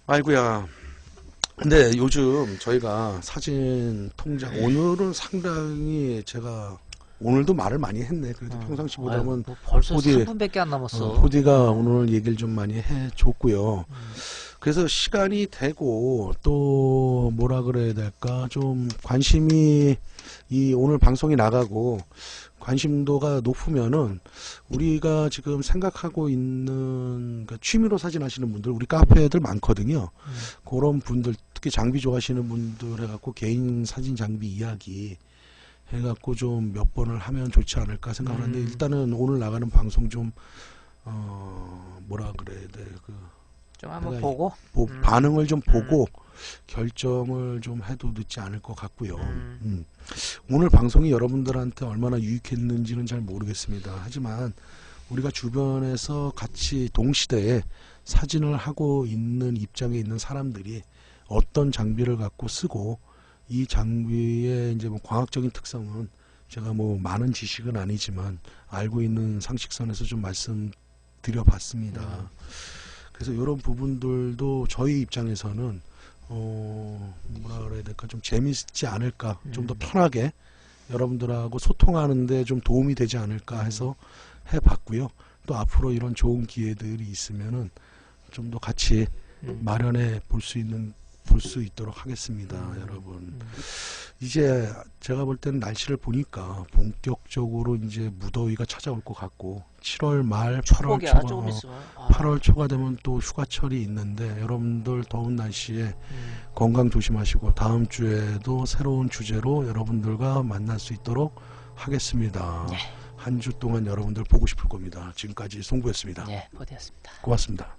아이고야. 근데 요즘 저희가 사진 통장 오늘은 상당히 제가 오늘도 말을 많이 했네. 그래도 평상시보다는 뭐 벌써 4D 3분밖에 안 남았어. 4D가 오늘 얘기를 좀 많이 해줬고요. 그래서 시간이 되고 또 뭐라 그래야 될까 좀 관심이 이 오늘 방송이 나가고 관심도가 높으면은 우리가 지금 생각하고 있는 그러니까 취미로 사진 하시는 분들 우리 카페들 많거든요. 그런 분들 특히 장비 좋아하시는 분들 해갖고 개인 사진 장비 이야기 해갖고 좀 몇 번을 하면 좋지 않을까 생각하는데 일단은 오늘 나가는 방송 좀 뭐라 그래야 돼 좀 한번 보고 반응을 좀 보고 결정을 좀 해도 늦지 않을 것 같고요. 오늘 방송이 여러분들한테 얼마나 유익했는지는 잘 모르겠습니다. 하지만 우리가 주변에서 같이 동시대에 사진을 하고 있는 입장에 있는 사람들이 어떤 장비를 갖고 쓰고 이 장비의 이제 뭐 광학적인 특성은 제가 뭐 많은 지식은 아니지만 알고 있는 상식선에서 좀 말씀드려봤습니다. 그래서 이런 부분들도 저희 입장에서는 뭐라 그래야 될까 좀 재밌지 않을까 좀 더 편하게 여러분들하고 소통하는데 좀 도움이 되지 않을까 해서 해봤고요. 또 앞으로 이런 좋은 기회들이 있으면은 좀 더 같이 마련해 볼 수 있도록 하겠습니다, 여러분. 이제 제가 볼 때는 날씨를 보니까 본격적으로 이제 무더위가 찾아올 것 같고 7월 말 8월 초가 조금 있으면. 8월 초가 되면 또 휴가철이 있는데 여러분들 더운 날씨에 건강 조심하시고 다음 주에도 새로운 주제로 여러분들과 만날 수 있도록 하겠습니다. 네. 한 주 동안 여러분들 보고 싶을 겁니다. 지금까지 송구였습니다. 네, 버디였습니다. 고맙습니다.